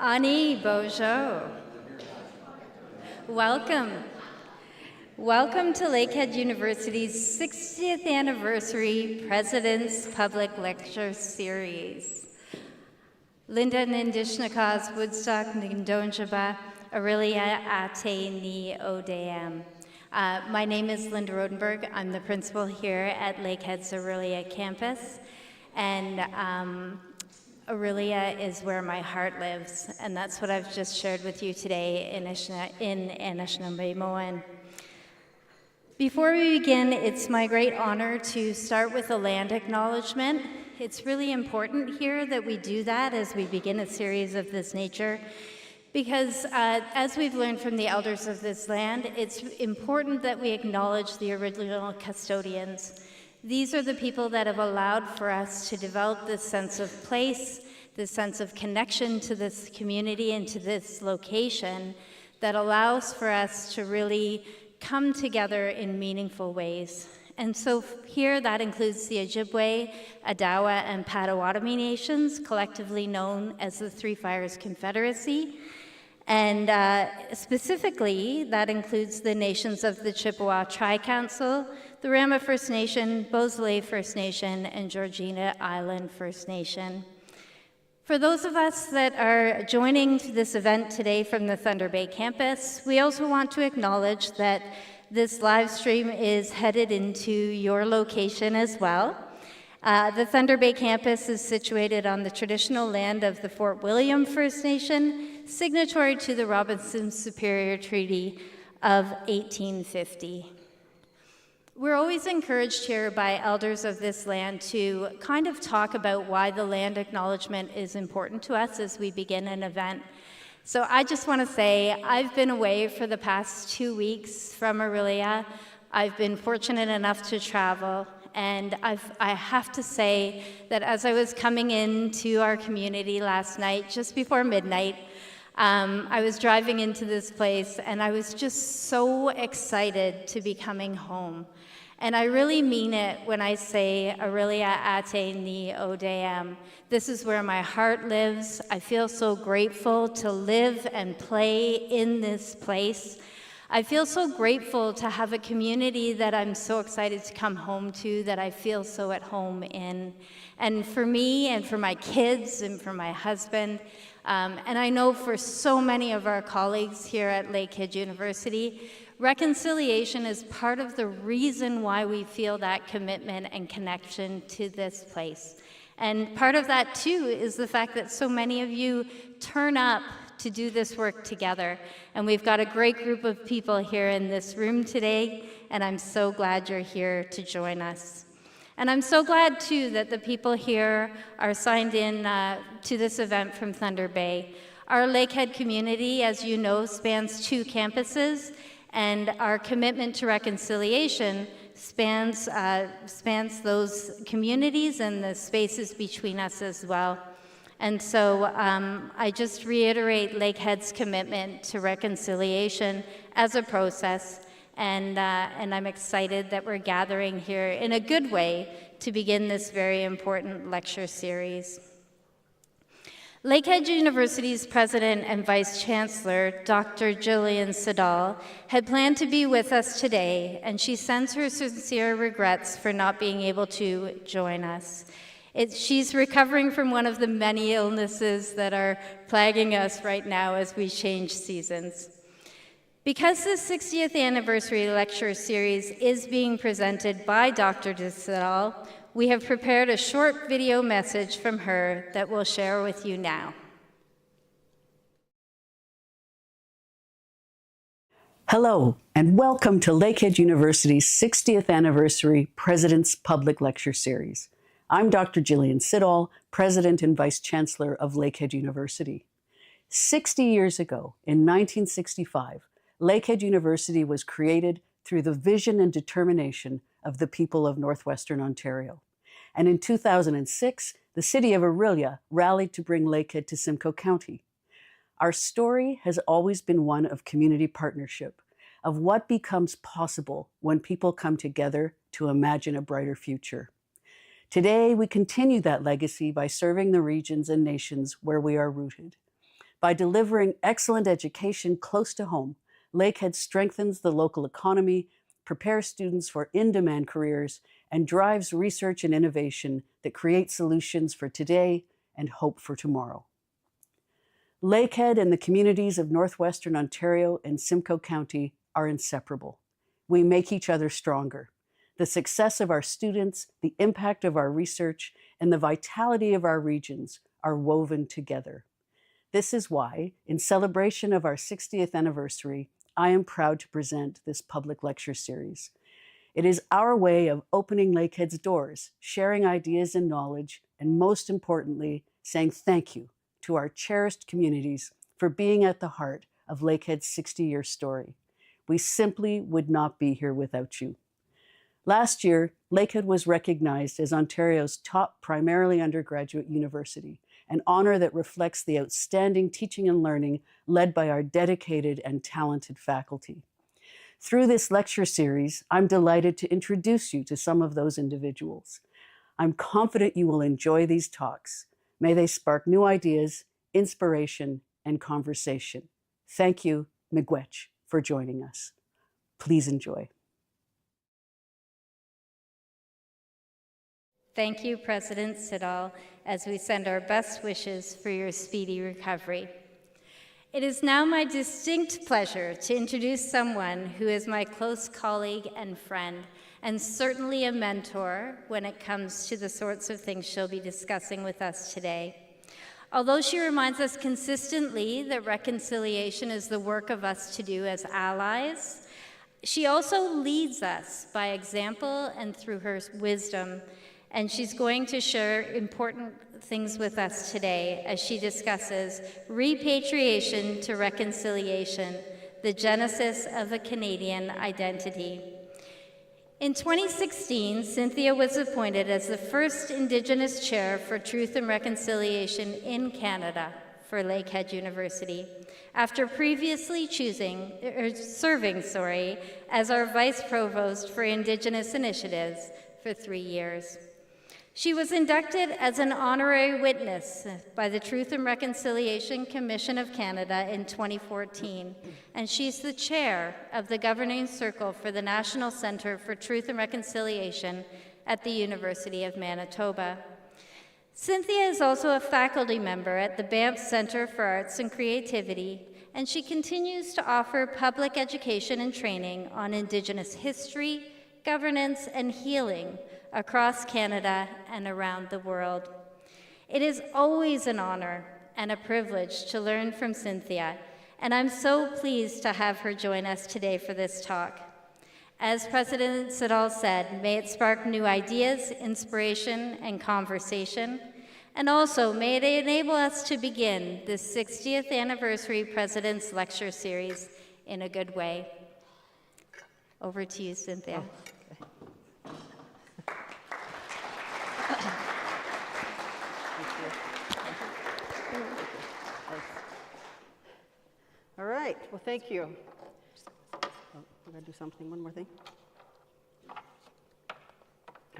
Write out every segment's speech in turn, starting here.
Ani Bojo. Welcome. Welcome to Lakehead University's 60th anniversary President's Public Lecture Series. Linda Nindishnaka's Woodstock Ndonjaba Aurelia Ate Ni Odam. My name is Linda Rodenberg. I'm the principal here at Lakehead's Aurelia campus. And Aurelia is where my heart lives, and that's what I've just shared with you today in Anishinaabe. Before we begin, it's my great honor to start with a land acknowledgement. It's really important here that we do that as we begin a series of this nature, because as we've learned from the elders of this land, it's important that we acknowledge the original custodians. These are the people that have allowed for us to develop this sense of place, this sense of connection to this community and to this location that allows for us to really come together in meaningful ways. And so here that includes the Ojibwe, Adawa, and Potawatomi nations, collectively known as the Three Fires Confederacy. And specifically, that includes the nations of the Chippewa Tri-Council, the Rama First Nation, Beausoleil First Nation, and Georgina Island First Nation. For those of us that are joining this event today from the Thunder Bay campus, we also want to acknowledge that this live stream is headed into your location as well. The Thunder Bay campus is situated on the traditional land of the Fort William First Nation, signatory to the Robinson Superior Treaty of 1850. We're always encouraged here by elders of this land to kind of talk about why the land acknowledgement is important to us as we begin an event. So I just want to say I've been away for the past 2 weeks from Aurelia. I've been fortunate enough to travel, and I have to say that as I was coming into our community last night, just before midnight, I was driving into this place, and I was just so excited to be coming home. And I really mean it when I say Aurelia Ate Ni Odam. This is where my heart lives. I feel so grateful to live and play in this place. I feel so grateful to have a community that I'm so excited to come home to, that I feel so at home in. And for me and for my kids and for my husband, and I know for so many of our colleagues here at Lakehead University, reconciliation is part of the reason why we feel that commitment and connection to this place. And part of that, too, is the fact that so many of you turn up to do this work together. And we've got a great group of people here in this room today, and I'm so glad you're here to join us. And I'm so glad, too, that the people here are signed in to this event from Thunder Bay. Our Lakehead community, as you know, spans 2 campuses, and our commitment to reconciliation spans those communities and the spaces between us as well. And so I just reiterate Lakehead's commitment to reconciliation as a process, and I'm excited that we're gathering here in a good way to begin this very important lecture series. Lakehead University's President and Vice-Chancellor Dr. Gillian Siddall had planned to be with us today, and she sends her sincere regrets for not being able to join us. She's recovering from one of the many illnesses that are plaguing us right now as we change seasons. Because the 60th anniversary lecture series is being presented by Dr. Siddall, we have prepared a short video message from her that we'll share with you now. Hello, and welcome to Lakehead University's 60th Anniversary President's Public Lecture Series. I'm Dr. Gillian Siddall, President and Vice-Chancellor of Lakehead University. 60 years ago, in 1965, Lakehead University was created through the vision and determination of the people of Northwestern Ontario. And in 2006, the city of Orillia rallied to bring Lakehead to Simcoe County. Our story has always been one of community partnership, of what becomes possible when people come together to imagine a brighter future. Today, we continue that legacy by serving the regions and nations where we are rooted. By delivering excellent education close to home, Lakehead strengthens the local economy, prepares students for in-demand careers, and drives research and innovation that create solutions for today and hope for tomorrow. Lakehead and the communities of Northwestern Ontario and Simcoe County are inseparable. We make each other stronger. The success of our students, the impact of our research, and the vitality of our regions are woven together. This is why, in celebration of our 60th anniversary, I am proud to present this public lecture series. It is our way of opening Lakehead's doors, sharing ideas and knowledge, and most importantly, saying thank you to our cherished communities for being at the heart of Lakehead's 60-year story. We simply would not be here without you. Last year, Lakehead was recognized as Ontario's top primarily undergraduate university, an honor that reflects the outstanding teaching and learning led by our dedicated and talented faculty. Through this lecture series, I'm delighted to introduce you to some of those individuals. I'm confident you will enjoy these talks. May they spark new ideas, inspiration, and conversation. Thank you, miigwech, for joining us. Please enjoy. Thank you, President Siddall, as we send our best wishes for your speedy recovery. It is now my distinct pleasure to introduce someone who is my close colleague and friend, and certainly a mentor when it comes to the sorts of things she'll be discussing with us today. Although she reminds us consistently that reconciliation is the work of us to do as allies, she also leads us by example and through her wisdom, and she's going to share important things with us today as she discusses repatriation to reconciliation, the genesis of a Canadian identity. In 2016, Cynthia was appointed as the first Indigenous Chair for Truth and Reconciliation in Canada for Lakehead University, after previously serving as our Vice Provost for Indigenous Initiatives for 3 years. She was inducted as an honorary witness by the Truth and Reconciliation Commission of Canada in 2014, and she's the chair of the Governing Circle for the National Centre for Truth and Reconciliation at the University of Manitoba. Cynthia is also a faculty member at the Banff Centre for Arts and Creativity, and she continues to offer public education and training on Indigenous history, governance, and healing across Canada and around the world. It is always an honor and a privilege to learn from Cynthia, and I'm so pleased to have her join us today for this talk. As President Siddall said, may it spark new ideas, inspiration, and conversation, and also may it enable us to begin this 60th anniversary President's Lecture Series in a good way. Over to you, Cynthia. All right, well, thank you. Oh, we're gonna do something, one more thing.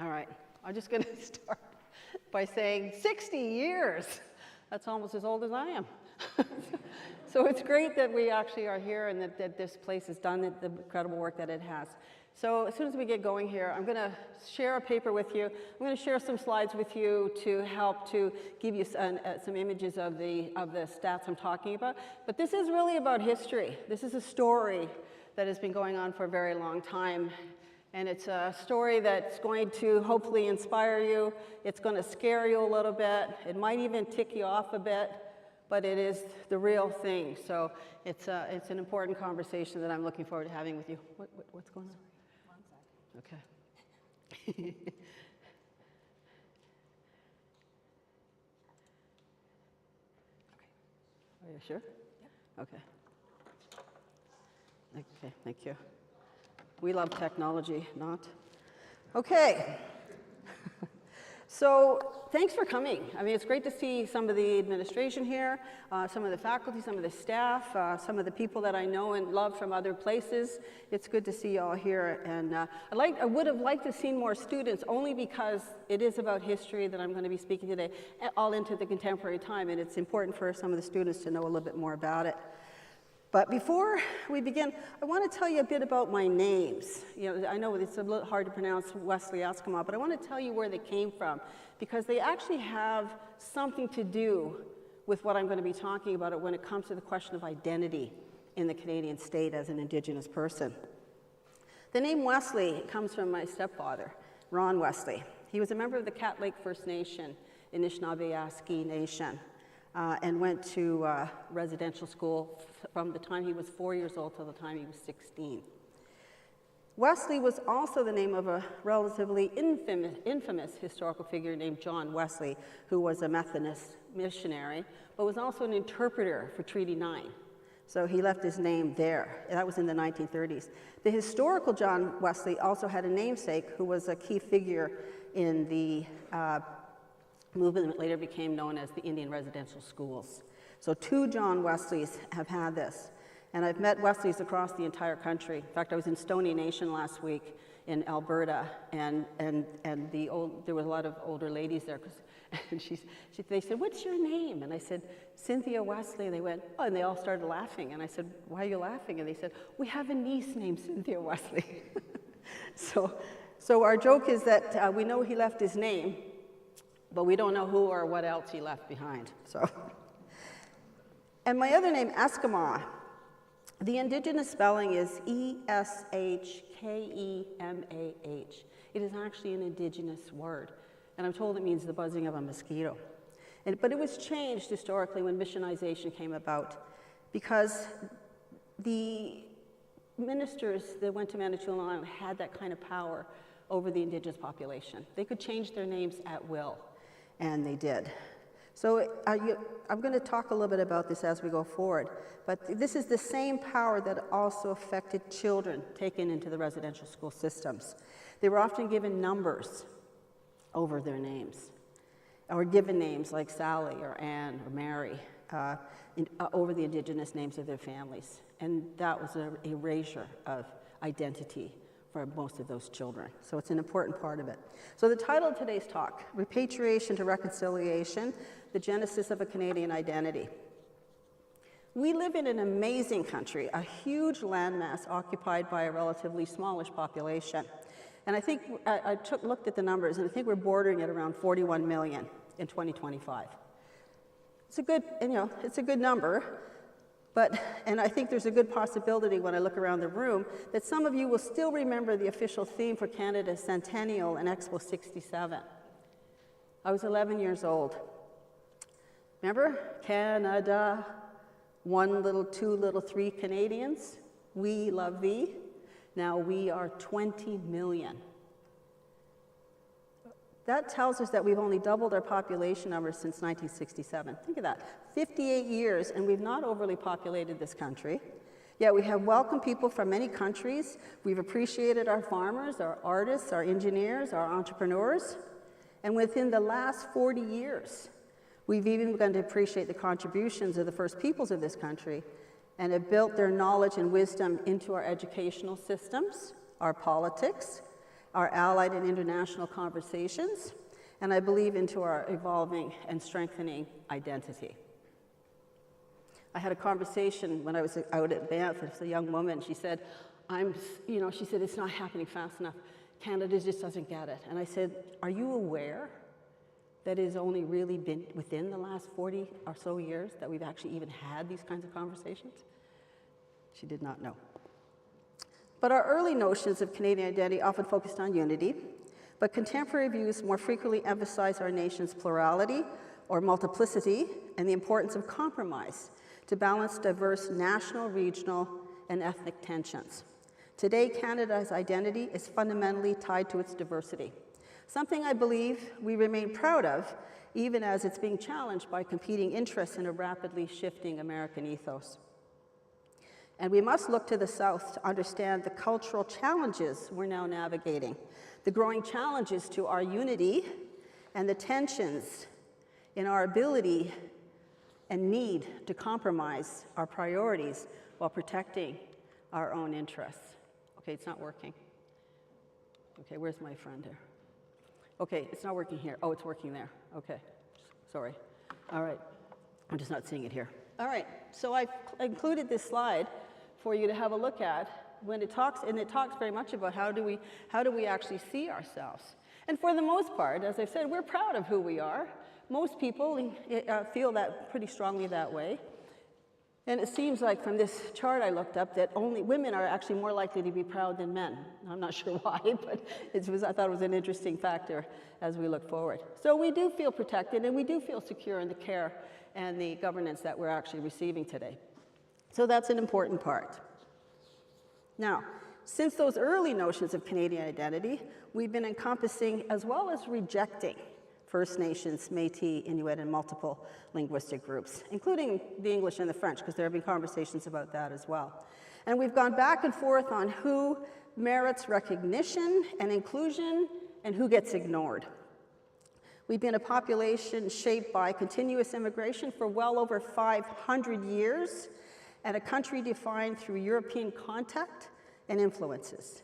All right, I'm just gonna start by saying 60 years. That's almost as old as I am. So it's great that we actually are here and that this place has done the incredible work that it has. So as soon as we get going here, I'm going to share a paper with you. I'm going to share some slides with you to help to give you some images of the stats I'm talking about. But this is really about history. This is a story that has been going on for a very long time. And it's a story that's going to hopefully inspire you. It's going to scare you a little bit. It might even tick you off a bit. but it is the real thing. So it's an important conversation that I'm looking forward to having with you. What's going on? 1 sec. Okay. Are you sure? Yep. Okay. Okay, thank you. We love technology, not? Okay. So thanks for coming. I mean, it's great to see some of the administration here, some of the faculty, some of the staff, some of the people that I know and love from other places. It's good to see you all here. And I would have liked to have seen more students, only because it is about history that I'm going to be speaking today, all into the contemporary time, and it's important for some of the students to know a little bit more about it. But before we begin, I want to tell you a bit about my names. You know, I know it's a little hard to pronounce Wesley-Esquimaux, but I want to tell you where they came from, because they actually have something to do with what I'm going to be talking about when it comes to the question of identity in the Canadian state as an Indigenous person. The name Wesley comes from my stepfather, Ron Wesley. He was a member of the Cat Lake First Nation, Anishinaabe-Aski Nation. And went to residential school from the time he was 4 years old till the time he was 16. Wesley was also the name of a relatively infamous historical figure named John Wesley, who was a Methodist missionary, but was also an interpreter for Treaty 9. So he left his name there. That was in the 1930s. The historical John Wesley also had a namesake who was a key figure in the movement that later became known as the Indian Residential Schools. So 2 John Wesleys have had this. And I've met Wesleys across the entire country. In fact, I was in Stoney Nation last week in Alberta, and there was a lot of older ladies there, and they said, "What's your name?" And I said, "Cynthia Wesley." And they went, "Oh," and they all started laughing. And I said, "Why are you laughing?" And they said, "We have a niece named Cynthia Wesley." So our joke is that we know he left his name, but we don't know who or what else he left behind. So, and my other name, Esquimaux, the Indigenous spelling is E-S-H-K-E-M-A-H. It is actually an Indigenous word, and I'm told it means the buzzing of a mosquito. But it was changed historically when missionization came about, because the ministers that went to Manitoulin Island had that kind of power over the Indigenous population. They could change their names at will. And they did. So I'm going to talk a little bit about this as we go forward. But this is the same power that also affected children taken into the residential school systems. They were often given numbers over their names, or given names like Sally or Anne or Mary over the Indigenous names of their families. And that was an erasure of identity for most of those children. So it's an important part of it. So the title of today's talk, Repatriation to Reconciliation, the Genesis of a Canadian Identity. We live in an amazing country, a huge landmass occupied by a relatively smallish population. And I think, I looked at the numbers, and I think we're bordering at around 41 million in 2025. It's a good, it's a good number. And I think there's a good possibility when I look around the room that some of you will still remember the official theme for Canada's Centennial and Expo 67. I was 11 years old. Remember? Canada, 1 little, 2 little, 3 Canadians. We love thee. Now we are 20 million. That tells us that we've only doubled our population numbers since 1967. Think of that, 58 years, and we've not overly populated this country. Yet we have welcomed people from many countries. We've appreciated our farmers, our artists, our engineers, our entrepreneurs. And within the last 40 years, we've even begun to appreciate the contributions of the first peoples of this country and have built their knowledge and wisdom into our educational systems, our politics, our allied and international conversations, and I believe into our evolving and strengthening identity. I had a conversation when I was out at Banff with a young woman. She said, she said, "It's not happening fast enough. Canada just doesn't get it." And I said, "Are you aware that it's only really been within the last 40 or so years that we've actually even had these kinds of conversations?" She did not know. But our early notions of Canadian identity often focused on unity, but contemporary views more frequently emphasize our nation's plurality, or multiplicity, and the importance of compromise to balance diverse national, regional, and ethnic tensions. Today, Canada's identity is fundamentally tied to its diversity, something I believe we remain proud of, even as it's being challenged by competing interests in a rapidly shifting American ethos. And we must look to the South to understand the cultural challenges we're now navigating, the growing challenges to our unity, and the tensions in our ability and need to compromise our priorities while protecting our own interests. Okay, it's not working. Okay, where's my friend here? Okay, it's not working here. Oh, it's working there. Okay, sorry. All right, I'm just not seeing it here. All right, so I've included this slide for you to have a look at when it talks, and it talks very much about how do we actually see ourselves. And for the most part, as I said, we're proud of who we are. Most people feel that pretty strongly that way. And it seems like from this chart I looked up that only women are actually more likely to be proud than men. I'm not sure why, but I thought it was an interesting factor as we look forward. So we do feel protected, and we do feel secure in the care and the governance that we're actually receiving today. So that's an important part. Now, since those early notions of Canadian identity, we've been encompassing as well as rejecting First Nations, Métis, Inuit, and multiple linguistic groups, including the English and the French, because there have been conversations about that as well. And we've gone back and forth on who merits recognition and inclusion and who gets ignored. We've been a population shaped by continuous immigration for well over 500 years, and a country defined through European contact and influences.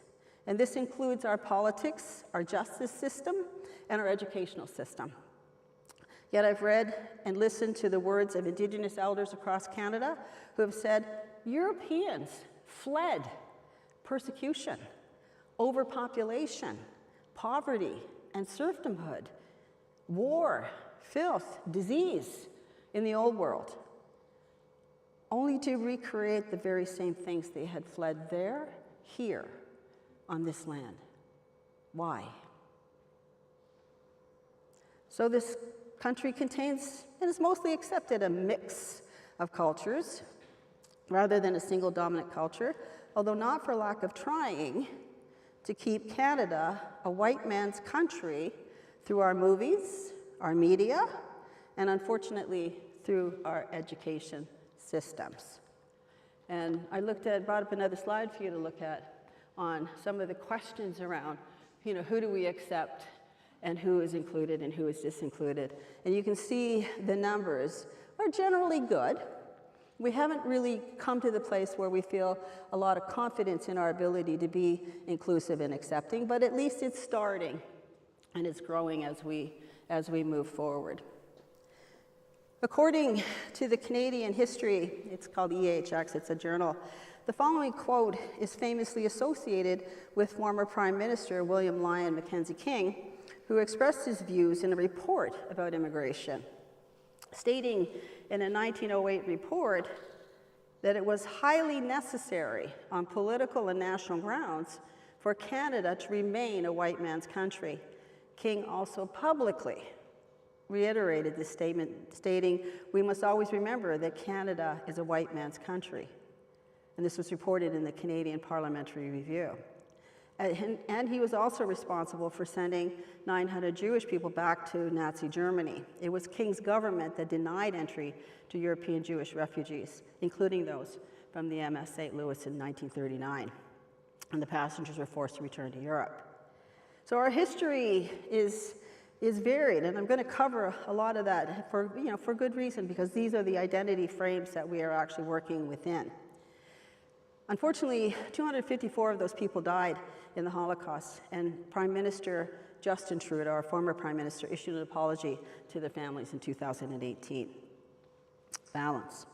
And this includes our politics, our justice system, and our educational system. Yet I've read and listened to the words of Indigenous elders across Canada who have said, Europeans fled persecution, overpopulation, poverty, and serfdomhood, war, filth, disease in the old world, only to recreate the very same things they had fled there, here, on this land. Why? So this country contains, and is mostly accepted, a mix of cultures rather than a single dominant culture, although not for lack of trying to keep Canada a white man's country through our movies, our media, and unfortunately through our education systems. And I brought up another slide for you to look at on some of the questions around, who do we accept and who is included and who is disincluded. And you can see the numbers are generally good. We haven't really come to the place where we feel a lot of confidence in our ability to be inclusive and accepting, but at least it's starting and it's growing as we move forward. According to the Canadian History, it's called EHX, it's a journal, the following quote is famously associated with former Prime Minister William Lyon Mackenzie King, who expressed his views in a report about immigration, stating in a 1908 report that it was highly necessary on political and national grounds for Canada to remain a white man's country. King also publicly reiterated this statement, stating, "We must always remember that Canada is a white man's country." And this was reported in the Canadian Parliamentary Review. And he was also responsible for sending 900 Jewish people back to Nazi Germany. It was King's government that denied entry to European Jewish refugees, including those from the MS St. Louis in 1939. And the passengers were forced to return to Europe. So our history is varied, and I'm going to cover a lot of that for good reason, because these are the identity frames that we are actually working within. Unfortunately, 254 of those people died in the Holocaust, and Prime Minister Justin Trudeau, our former Prime Minister, issued an apology to the families in 2018. Balance.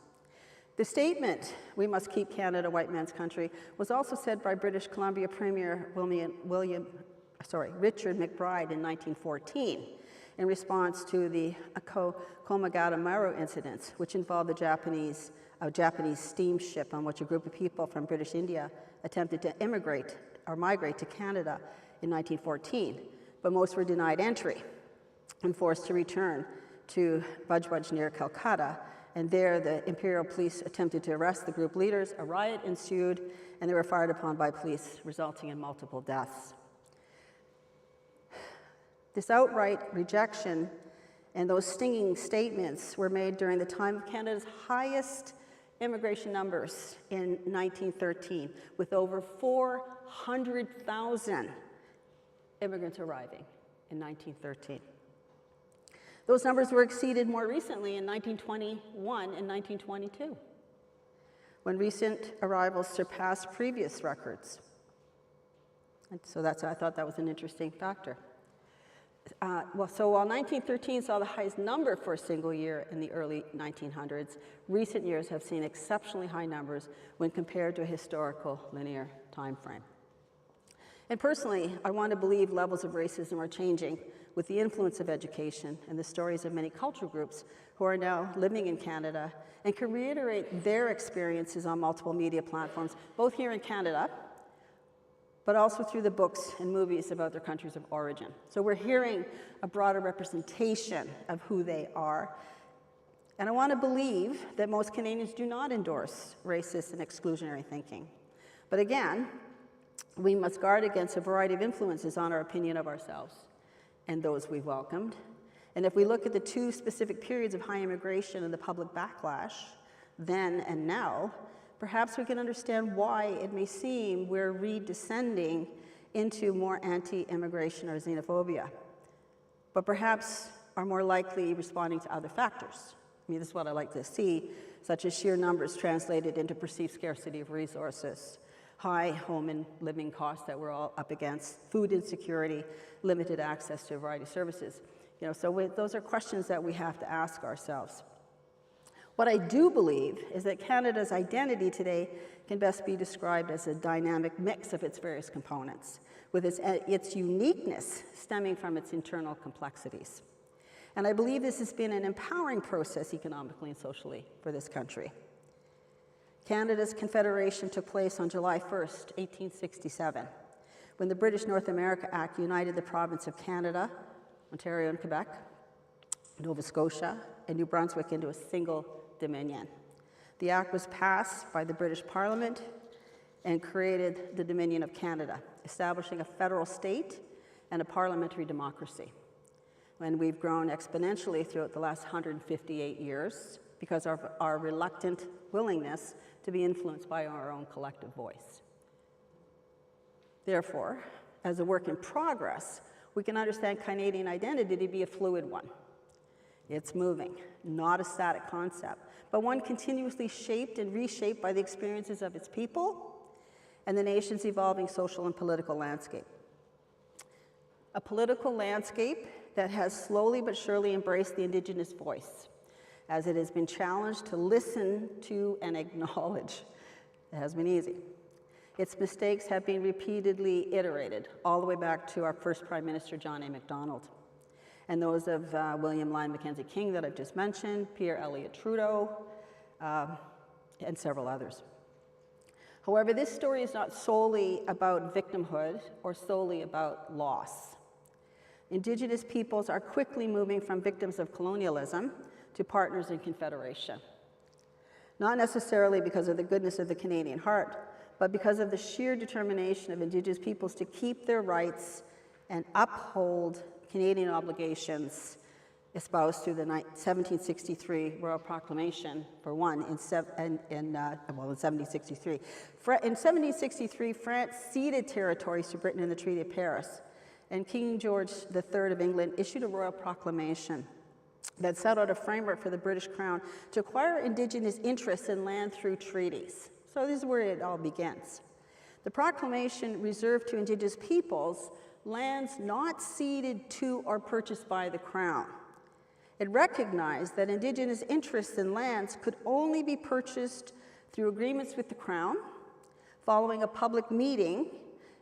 The statement, "We must keep Canada a white man's country," was also said by British Columbia Premier Richard McBride in 1914 in response to the Komagata-Maru incidents, which involved a Japanese steamship on which a group of people from British India attempted to migrate to Canada in 1914, but most were denied entry and forced to return to Bajbaj near Calcutta, and there the Imperial police attempted to arrest the group leaders. A riot ensued, and they were fired upon by police, resulting in multiple deaths. This outright rejection and those stinging statements were made during the time of Canada's highest immigration numbers in 1913, with over 400,000 immigrants arriving in 1913. Those numbers were exceeded more recently in 1921 and 1922, when recent arrivals surpassed previous records. And so I thought that was an interesting factor. So while 1913 saw the highest number for a single year in the early 1900s, recent years have seen exceptionally high numbers when compared to a historical linear time frame. And personally, I want to believe levels of racism are changing with the influence of education and the stories of many cultural groups who are now living in Canada and can reiterate their experiences on multiple media platforms, both here in Canada, but also through the books and movies about their countries of origin. So we're hearing a broader representation of who they are. And I want to believe that most Canadians do not endorse racist and exclusionary thinking. But again, we must guard against a variety of influences on our opinion of ourselves and those we've welcomed. And if we look at the two specific periods of high immigration and the public backlash, then and now, perhaps we can understand why it may seem we're redescending into more anti-immigration or xenophobia, but perhaps are more likely responding to other factors. I mean, this is what I like to see, such as sheer numbers translated into perceived scarcity of resources, high home and living costs that we're all up against, food insecurity, limited access to a variety of services. So those are questions that we have to ask ourselves. What I do believe is that Canada's identity today can best be described as a dynamic mix of its various components, with its uniqueness stemming from its internal complexities. And I believe this has been an empowering process economically and socially for this country. Canada's Confederation took place on July 1st, 1867, when the British North America Act united the province of Canada, Ontario and Quebec, Nova Scotia, and New Brunswick into a single dominion. The act was passed by the British Parliament and created the Dominion of Canada, establishing a federal state and a parliamentary democracy. And we've grown exponentially throughout the last 158 years because of our reluctant willingness to be influenced by our own collective voice. Therefore, as a work in progress, we can understand Canadian identity to be a fluid one. It's moving, not a static concept, but one continuously shaped and reshaped by the experiences of its people and the nation's evolving social and political landscape. A political landscape that has slowly but surely embraced the Indigenous voice, as it has been challenged to listen to and acknowledge. It has been easy. Its mistakes have been repeatedly iterated, all the way back to our first Prime Minister, John A. Macdonald, and those of William Lyon Mackenzie King that I've just mentioned, Pierre Elliott Trudeau, and several others. However, this story is not solely about victimhood or solely about loss. Indigenous peoples are quickly moving from victims of colonialism to partners in confederation. Not necessarily because of the goodness of the Canadian heart, but because of the sheer determination of Indigenous peoples to keep their rights and uphold Canadian obligations espoused through the 1763 Royal Proclamation, for one, in 1763. In 1763, France ceded territories to Britain in the Treaty of Paris, and King George III of England issued a Royal Proclamation that set out a framework for the British Crown to acquire Indigenous interests in land through treaties. So this is where it all begins. The proclamation reserved to Indigenous peoples lands not ceded to or purchased by the Crown. It recognized that Indigenous interests in lands could only be purchased through agreements with the Crown, following a public meeting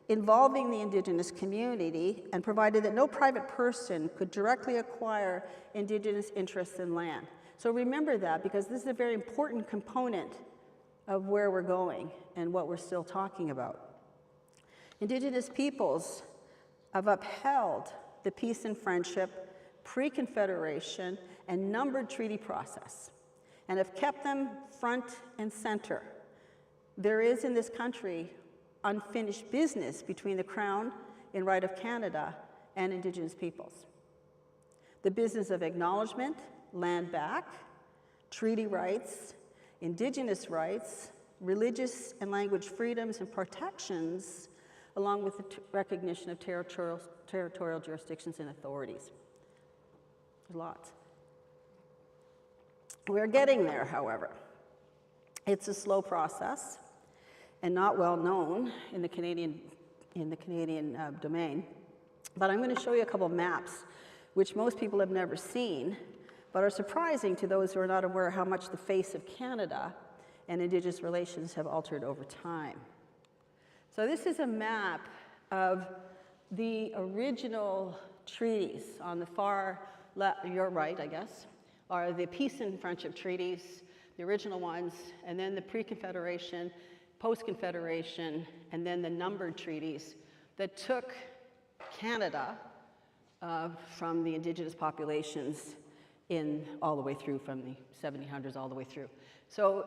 involving the Indigenous community, and provided that no private person could directly acquire Indigenous interests in land. So remember that, because this is a very important component of where we're going and what we're still talking about. Indigenous peoples have upheld the peace and friendship pre-Confederation, and numbered treaty process, and have kept them front and center. There is in this country unfinished business between the Crown in right of Canada and Indigenous peoples. The business of acknowledgement, land back, treaty rights, Indigenous rights, religious and language freedoms and protections, along with the recognition of territorial jurisdictions and authorities. Lots. We're getting there, however. It's a slow process and not well known in the Canadian domain. But I'm going to show you a couple of maps which most people have never seen, but are surprising to those who are not aware how much the face of Canada and Indigenous relations have altered over time. So this is a map of the original treaties. On the far left, your right, I guess, are the peace and friendship treaties, the original ones, and then the pre-Confederation, post-Confederation, and then the numbered treaties that took Canada from the Indigenous populations in all the way through, from the 1700s all the way through. So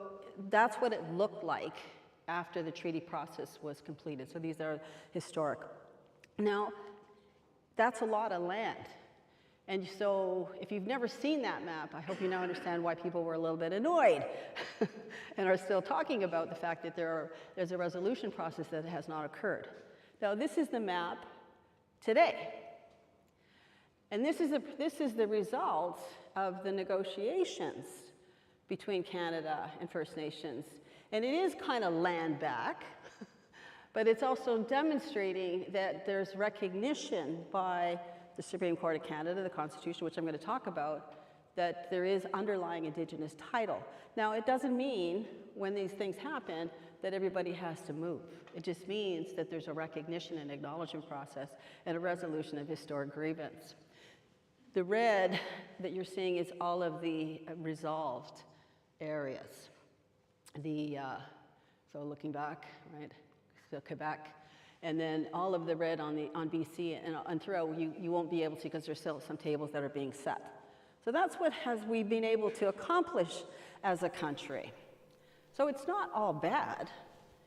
that's what it looked like after the treaty process was completed. So these are historic. Now, that's a lot of land. And so if you've never seen that map, I hope you now understand why people were a little bit annoyed and are still talking about the fact that there's a resolution process that has not occurred. Now, this is the map today. And this is the result of the negotiations between Canada and First Nations. And it is kind of land back, but it's also demonstrating that there's recognition by the Supreme Court of Canada, the Constitution, which I'm going to talk about, that there is underlying Indigenous title. Now, it doesn't mean when these things happen that everybody has to move. It just means that there's a recognition and acknowledgement process and a resolution of historic grievance. The red that you're seeing is all of the resolved areas. So looking back, right, so Quebec, and then all of the red on BC and throughout, you won't be able to, because there's still some tables that are being set. So that's what we've been able to accomplish as a country. So it's not all bad.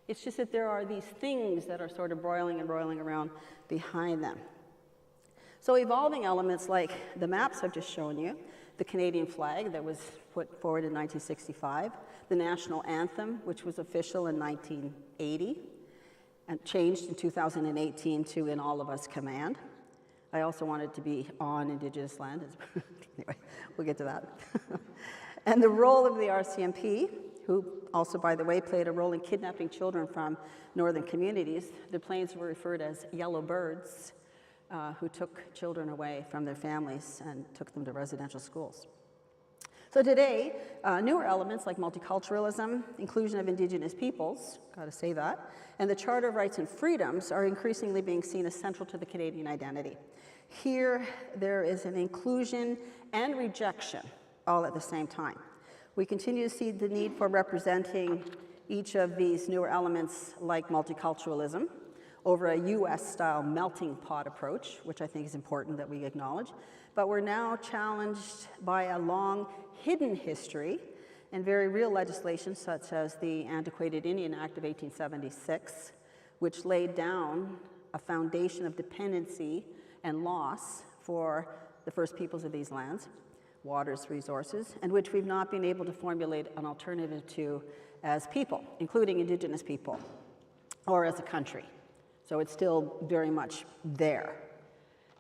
It's just that there are these things that are sort of broiling and roiling around behind them. So evolving elements like the maps I've just shown you, the Canadian flag that was put forward in 1965, the national anthem, which was official in 1980, and changed in 2018 to In All of Us Command. I also wanted to be on Indigenous land. Anyway, we'll get to that. And the role of the RCMP, who also, by the way, played a role in kidnapping children from northern communities. The planes were referred as yellow birds, who took children away from their families and took them to residential schools. So today, newer elements like multiculturalism, inclusion of Indigenous peoples, got to say that, and the Charter of Rights and Freedoms are increasingly being seen as central to the Canadian identity. Here, there is an inclusion and rejection all at the same time. We continue to see the need for representing each of these newer elements like multiculturalism over a US-style melting pot approach, which I think is important that we acknowledge. But we're now challenged by a long hidden history and very real legislation such as the Antiquated Indian Act of 1876, which laid down a foundation of dependency and loss for the first peoples of these lands, waters, resources, and which we've not been able to formulate an alternative to as people, including Indigenous people, or as a country. So it's still very much there.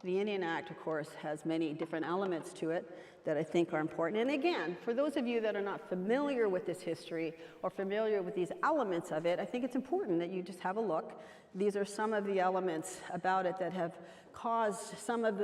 The Indian Act, of course, has many different elements to it that I think are important. And again, for those of you that are not familiar with this history or familiar with these elements of it, I think it's important that you just have a look. These are some of the elements about it that have caused some of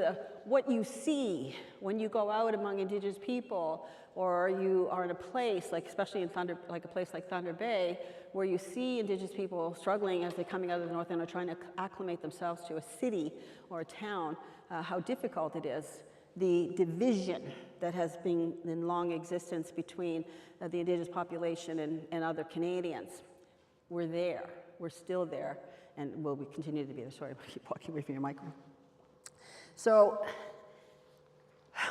what you see when you go out among Indigenous people, or you are in a place, like especially in a place like Thunder Bay, where you see Indigenous people struggling as they're coming out of the north end or trying to acclimate themselves to a city or a town, how difficult it is. The division that has been in long existence between the Indigenous population and other Canadians. We're there, we're still there, and will we continue to be there? Sorry, I keep walking away from your microphone. So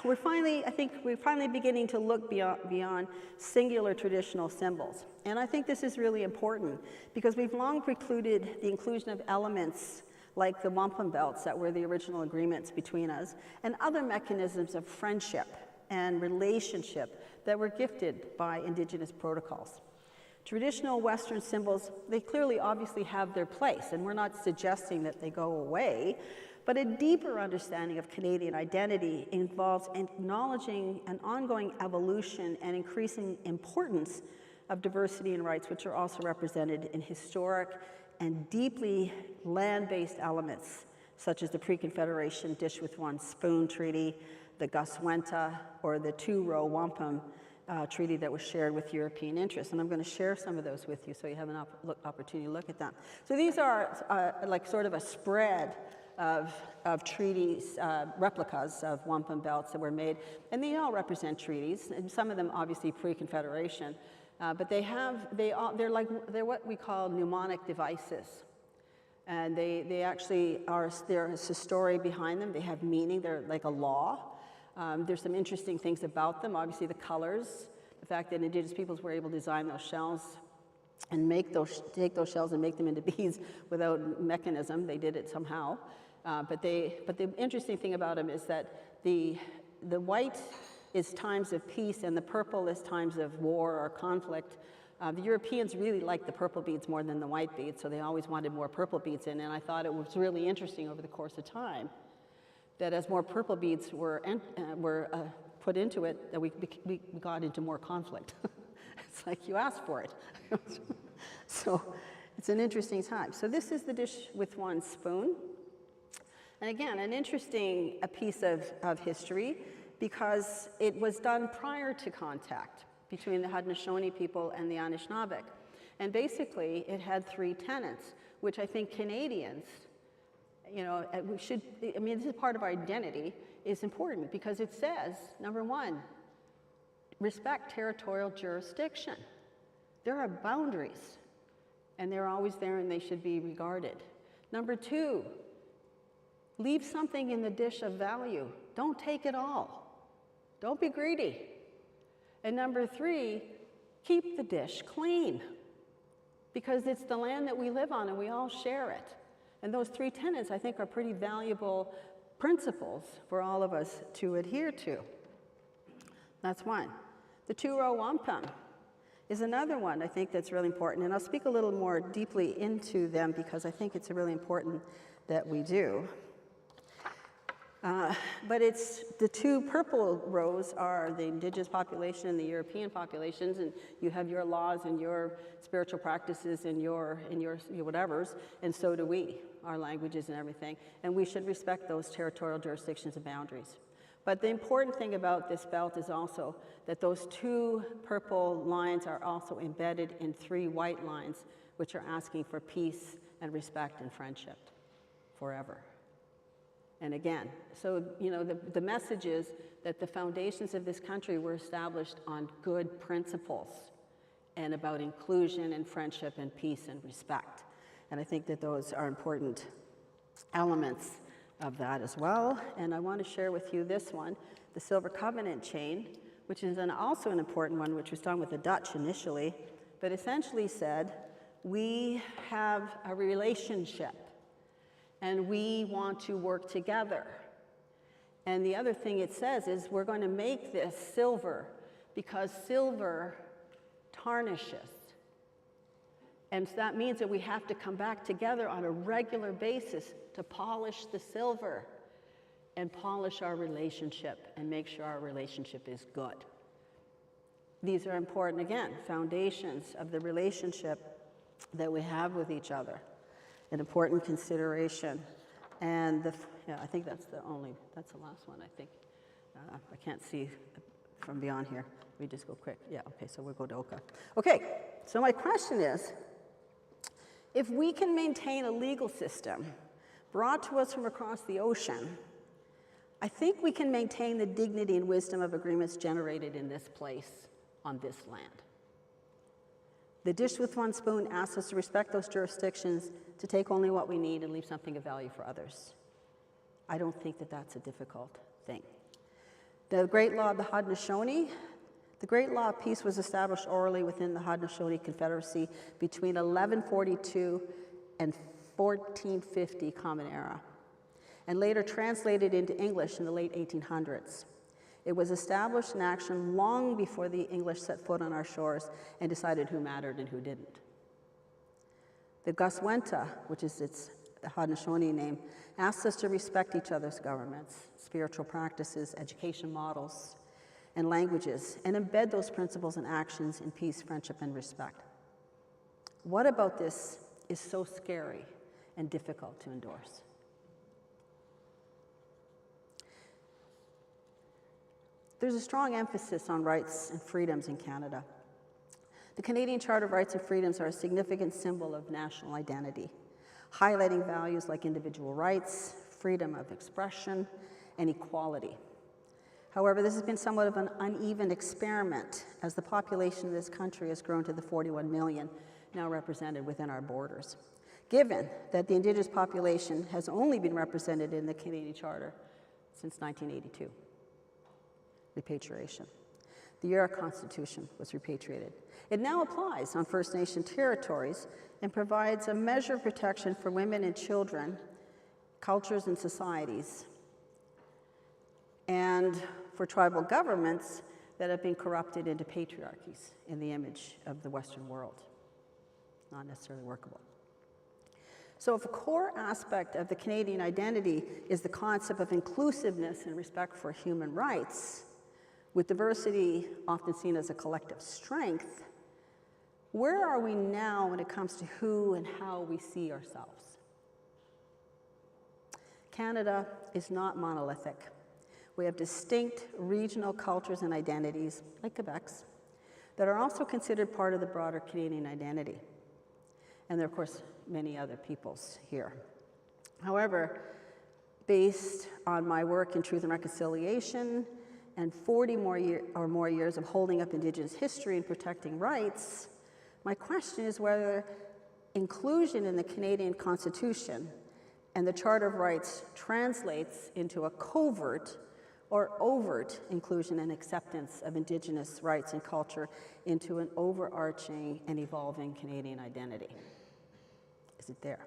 I think we're finally beginning to look beyond singular traditional symbols. And I think this is really important because we've long precluded the inclusion of elements like the wampum belts that were the original agreements between us, and other mechanisms of friendship and relationship that were gifted by Indigenous protocols. Traditional Western symbols, they clearly obviously have their place, and we're not suggesting that they go away, but a deeper understanding of Canadian identity involves acknowledging an ongoing evolution and increasing importance of diversity and rights, which are also represented in historic and deeply land-based elements, such as the Pre-Confederation Dish with One Spoon Treaty, the Goswenta, or the two-row wampum treaty that was shared with European interests. And I'm going to share some of those with you so you have an opportunity to look at them. So these are like sort of a spread of treaties, replicas of wampum belts that were made, and they all represent treaties, and some of them obviously pre-Confederation, but they're what we call mnemonic devices, and they actually are, there's a story behind them. They have meaning. They're like a law. There's some interesting things about them. Obviously, the colors, the fact that Indigenous peoples were able to design those shells and take those shells and make them into beads without mechanism. They did it somehow. But the interesting thing about them is that the white is times of peace and the purple is times of war or conflict. The Europeans really liked the purple beads more than the white beads, so they always wanted more purple beads in. And I thought it was really interesting over the course of time that as more purple beads were put into it, that we got into more conflict. It's like you asked for it. So it's an interesting time. So this is the dish with one spoon. And again, an interesting piece of history because it was done prior to contact between the Haudenosaunee people and the Anishinaabe. And basically, it had three tenets, which I think Canadians, this is part of our identity, is important because it says, number one, respect territorial jurisdiction. There are boundaries, and they're always there and they should be regarded. Number two, leave something in the dish of value. Don't take it all. Don't be greedy. And number three, keep the dish clean because it's the land that we live on and we all share it. And those three tenets, I think, are pretty valuable principles for all of us to adhere to. That's one. The two-row wampum is another one I think that's really important. And I'll speak a little more deeply into them because I think it's really important that we do. But it's the two purple rows are the Indigenous population and the European populations, and you have your laws and your spiritual practices and your whatevers, and so do we, our languages and everything, and we should respect those territorial jurisdictions and boundaries. But the important thing about this belt is also that those two purple lines are also embedded in three white lines, which are asking for peace and respect and friendship forever. And again, so the message is that the foundations of this country were established on good principles and about inclusion and friendship and peace and respect. And I think that those are important elements of that as well. And I want to share with you this one, the Silver Covenant chain, which is also an important one, which was done with the Dutch initially, but essentially said, we have a relationship and we want to work together. And the other thing it says is we're going to make this silver because silver tarnishes. And so that means that we have to come back together on a regular basis to polish the silver and polish our relationship and make sure our relationship is good. These are important, again, foundations of the relationship that we have with each other. An important consideration. And I think that's the last one, I think. I can't see from beyond here. Let me just go quick. Yeah, okay, so we'll go to Oka. Okay, so my question is, if we can maintain a legal system brought to us from across the ocean, I think we can maintain the dignity and wisdom of agreements generated in this place, on this land. The dish with one spoon asks us to respect those jurisdictions, to take only what we need and leave something of value for others. I don't think that that's a difficult thing. The Great Law of the Haudenosaunee. The Great Law of Peace was established orally within the Haudenosaunee Confederacy between 1142 and 1450 Common Era, and later translated into English in the late 1800s. It was established in action long before the English set foot on our shores and decided who mattered and who didn't. The Goswenta, which is its Haudenosaunee name, asks us to respect each other's governments, spiritual practices, education models, and languages, and embed those principles and actions in peace, friendship, and respect. What about this is so scary and difficult to endorse? There's a strong emphasis on rights and freedoms in Canada. The Canadian Charter of Rights and Freedoms are a significant symbol of national identity, highlighting values like individual rights, freedom of expression, and equality. However, this has been somewhat of an uneven experiment as the population of this country has grown to the 41 million now represented within our borders, given that the Indigenous population has only been represented in the Canadian Charter since 1982. Repatriation. The year our Constitution was repatriated. It now applies on First Nation territories and provides a measure of protection for women and children, cultures and societies, and for tribal governments that have been corrupted into patriarchies in the image of the Western world. Not necessarily workable. So if a core aspect of the Canadian identity is the concept of inclusiveness and respect for human rights, with diversity often seen as a collective strength, where are we now when it comes to who and how we see ourselves? Canada is not monolithic. We have distinct regional cultures and identities, like Quebec's, that are also considered part of the broader Canadian identity. And there are, of course, many other peoples here. However, based on my work in Truth and Reconciliation and 40 more years of holding up Indigenous history and protecting rights, my question is whether inclusion in the Canadian Constitution and the Charter of Rights translates into a covert or overt inclusion and acceptance of Indigenous rights and culture into an overarching and evolving Canadian identity. Is it there?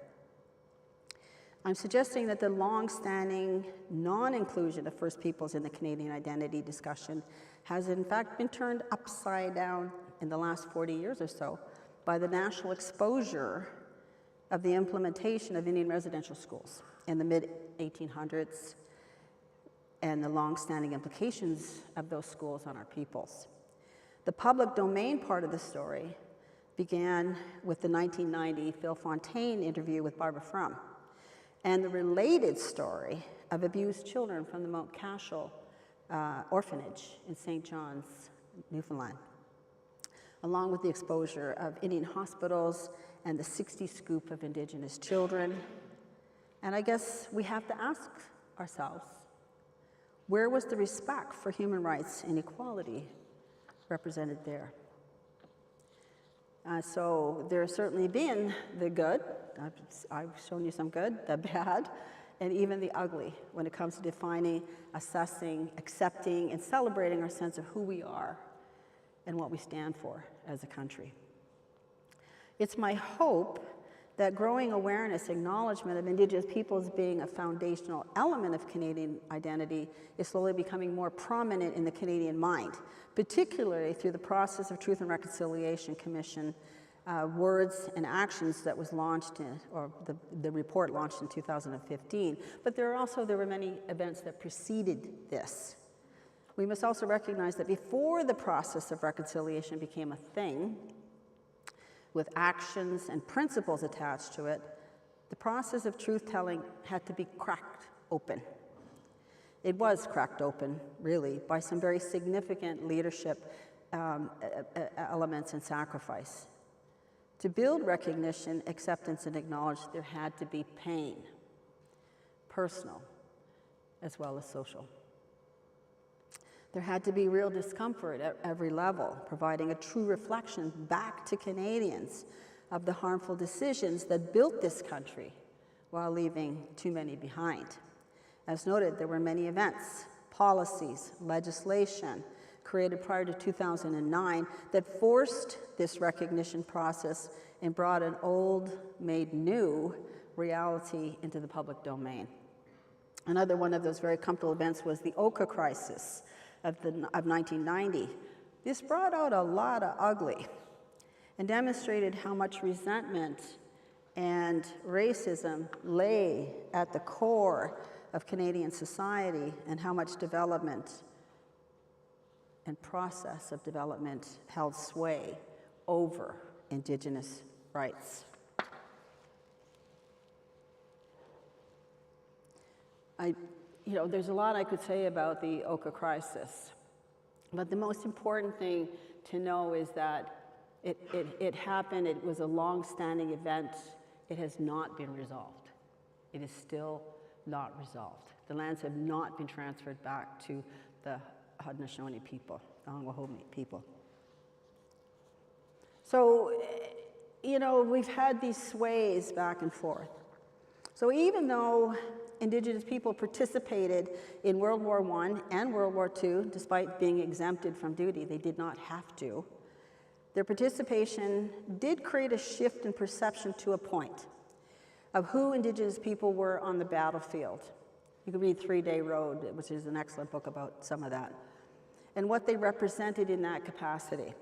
I'm suggesting that the long-standing non-inclusion of First Peoples in the Canadian identity discussion has in fact been turned upside down in the last 40 years or so by the national exposure of the implementation of Indian residential schools in the mid-1800s and the long-standing implications of those schools on our peoples. The public domain part of the story began with the 1990 Phil Fontaine interview with Barbara Frum, and the related story of abused children from the Mount Cashel orphanage in St. John's, Newfoundland, along with the exposure of Indian hospitals and the 60 scoop of Indigenous children. And I guess we have to ask ourselves, where was the respect for human rights and equality represented there? So there's certainly been the good. I've shown you some good, the bad, and even the ugly when it comes to defining, assessing, accepting, and celebrating our sense of who we are and what we stand for as a country. It's my hope that growing awareness, acknowledgement of Indigenous peoples being a foundational element of Canadian identity is slowly becoming more prominent in the Canadian mind, particularly through the process of Truth and Reconciliation Commission words and actions that was launched in, or the report launched in 2015. But there were many events that preceded this. We must also recognize that before the process of reconciliation became a thing, with actions and principles attached to it, the process of truth-telling had to be cracked open. It was cracked open, really, by some very significant leadership elements and sacrifice. To build recognition, acceptance, and acknowledgement, there had to be pain, personal as well as social. There had to be real discomfort at every level, providing a true reflection back to Canadians of the harmful decisions that built this country while leaving too many behind. As noted, there were many events, policies, legislation created prior to 2009 that forced this recognition process and brought an old made new reality into the public domain. Another one of those very comfortable events was the Oka crisis of 1990. This brought out a lot of ugly and demonstrated how much resentment and racism lay at the core of Canadian society and how much development and process of development held sway over Indigenous rights. There's a lot I could say about the Oka crisis, but the most important thing to know is that it happened, it was a long-standing event, it has not been resolved. It is still not resolved. The lands have not been transferred back to the Haudenosaunee people, the Ongwahome people. So, we've had these sways back and forth. So even though Indigenous people participated in World War I and World War II, despite being exempted from duty, they did not have to. Their participation did create a shift in perception to a point of who Indigenous people were on the battlefield. You can read 3 Day Road, which is an excellent book about some of that, and what they represented in that capacity.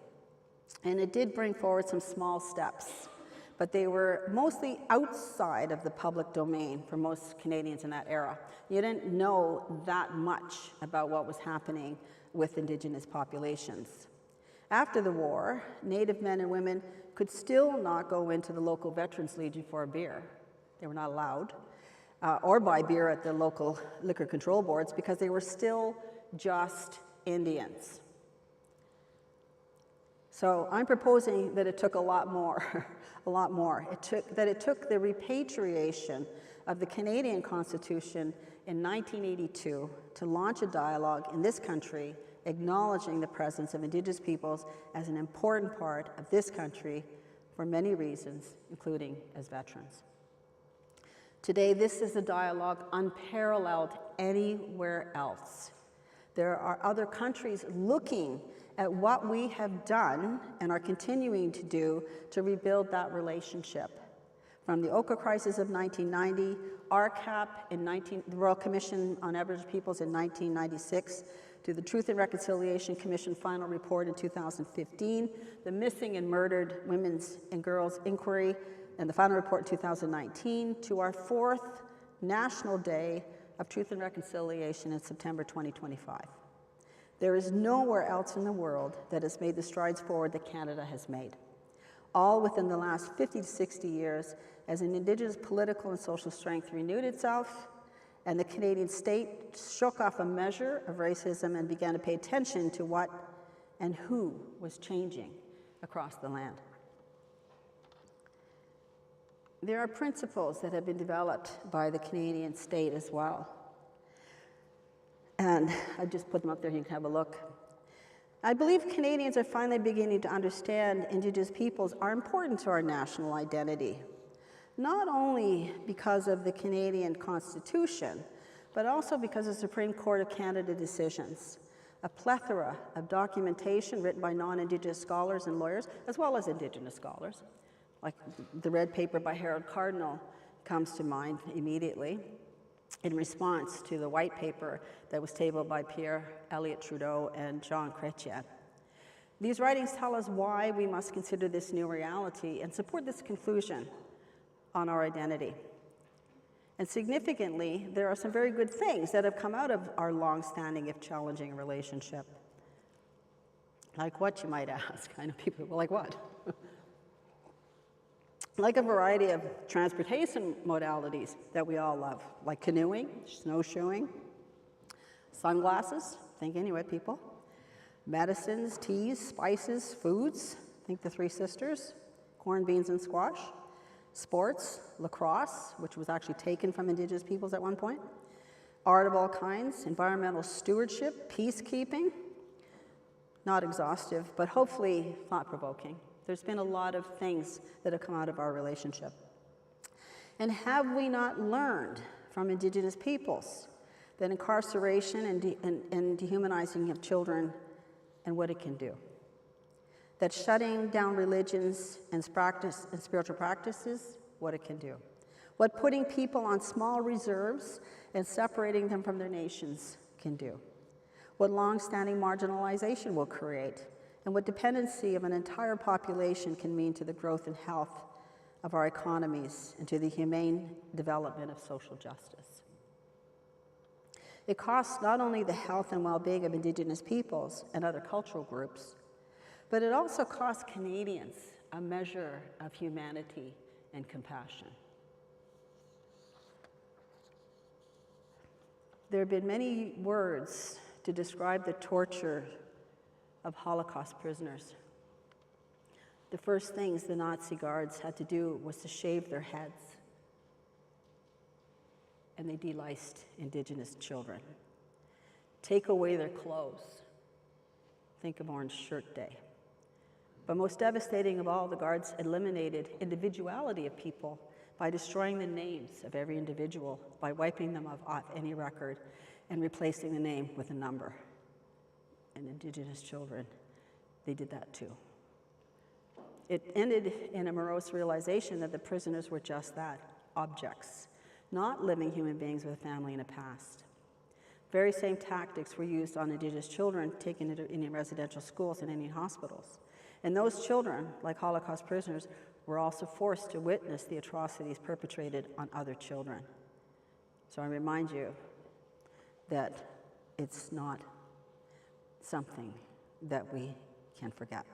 And it did bring forward some small steps, but they were mostly outside of the public domain for most Canadians in that era. You didn't know that much about what was happening with Indigenous populations. After the war, Native men and women could still not go into the local Veterans Legion for a beer. They were not allowed, or buy beer at the local liquor control boards because they were still just Indians. So I'm proposing that it took a lot more, a lot more. It took the repatriation of the Canadian Constitution in 1982 to launch a dialogue in this country acknowledging the presence of Indigenous peoples as an important part of this country for many reasons, including as veterans. Today, this is a dialogue unparalleled anywhere else. There are other countries looking at what we have done and are continuing to do to rebuild that relationship. From the Oka crisis of 1990, RCAP the Royal Commission on Aboriginal Peoples in 1996, to the Truth and Reconciliation Commission final report in 2015, the Missing and Murdered Women's and Girls Inquiry, and the final report in 2019, to our 4th National Day of Truth and Reconciliation in September 2025. There is nowhere else in the world that has made the strides forward that Canada has made, all within the last 50 to 60 years as an Indigenous political and social strength renewed itself and the Canadian state shook off a measure of racism and began to pay attention to what and who was changing across the land. There are principles that have been developed by the Canadian state as well. And I just put them up there, you can have a look. I believe Canadians are finally beginning to understand Indigenous peoples are important to our national identity, not only because of the Canadian Constitution, but also because of the Supreme Court of Canada decisions, a plethora of documentation written by non-Indigenous scholars and lawyers, as well as Indigenous scholars, like the red paper by Harold Cardinal comes to mind immediately, in response to the white paper that was tabled by Pierre Elliott Trudeau and Jean Chrétien. These writings tell us why we must consider this new reality and support this conclusion on our identity. And significantly, there are some very good things that have come out of our long-standing, if challenging, relationship. Like what, you might ask? I know people, well, like what? Like a variety of transportation modalities that we all love, like canoeing, snowshoeing, sunglasses, think anyway, people, medicines, teas, spices, foods, think the Three Sisters, corn, beans, and squash, sports, lacrosse, which was actually taken from Indigenous peoples at one point, art of all kinds, environmental stewardship, peacekeeping, not exhaustive, but hopefully thought-provoking. There's been a lot of things that have come out of our relationship. And have we not learned from Indigenous peoples that incarceration and dehumanizing of children and what it can do, that shutting down religions and spiritual practices, what it can do, what putting people on small reserves and separating them from their nations can do, what long-standing marginalization will create, and what dependency of an entire population can mean to the growth and health of our economies and to the humane development of social justice. It costs not only the health and well-being of Indigenous peoples and other cultural groups, but it also costs Canadians a measure of humanity and compassion. There have been many words to describe the torture of Holocaust prisoners. The first things the Nazi guards had to do was to shave their heads, and they deliced Indigenous children. Take away their clothes. Think of Orange Shirt Day. But most devastating of all, the guards eliminated individuality of people by destroying the names of every individual, by wiping them off any record and replacing the name with a number. And Indigenous children, they did that too. It ended in a morose realization that the prisoners were just that, objects, not living human beings with a family and a past. Very same tactics were used on Indigenous children taken into Indian residential schools and Indian hospitals. And those children, like Holocaust prisoners, were also forced to witness the atrocities perpetrated on other children. So I remind you that it's not something that we can forget.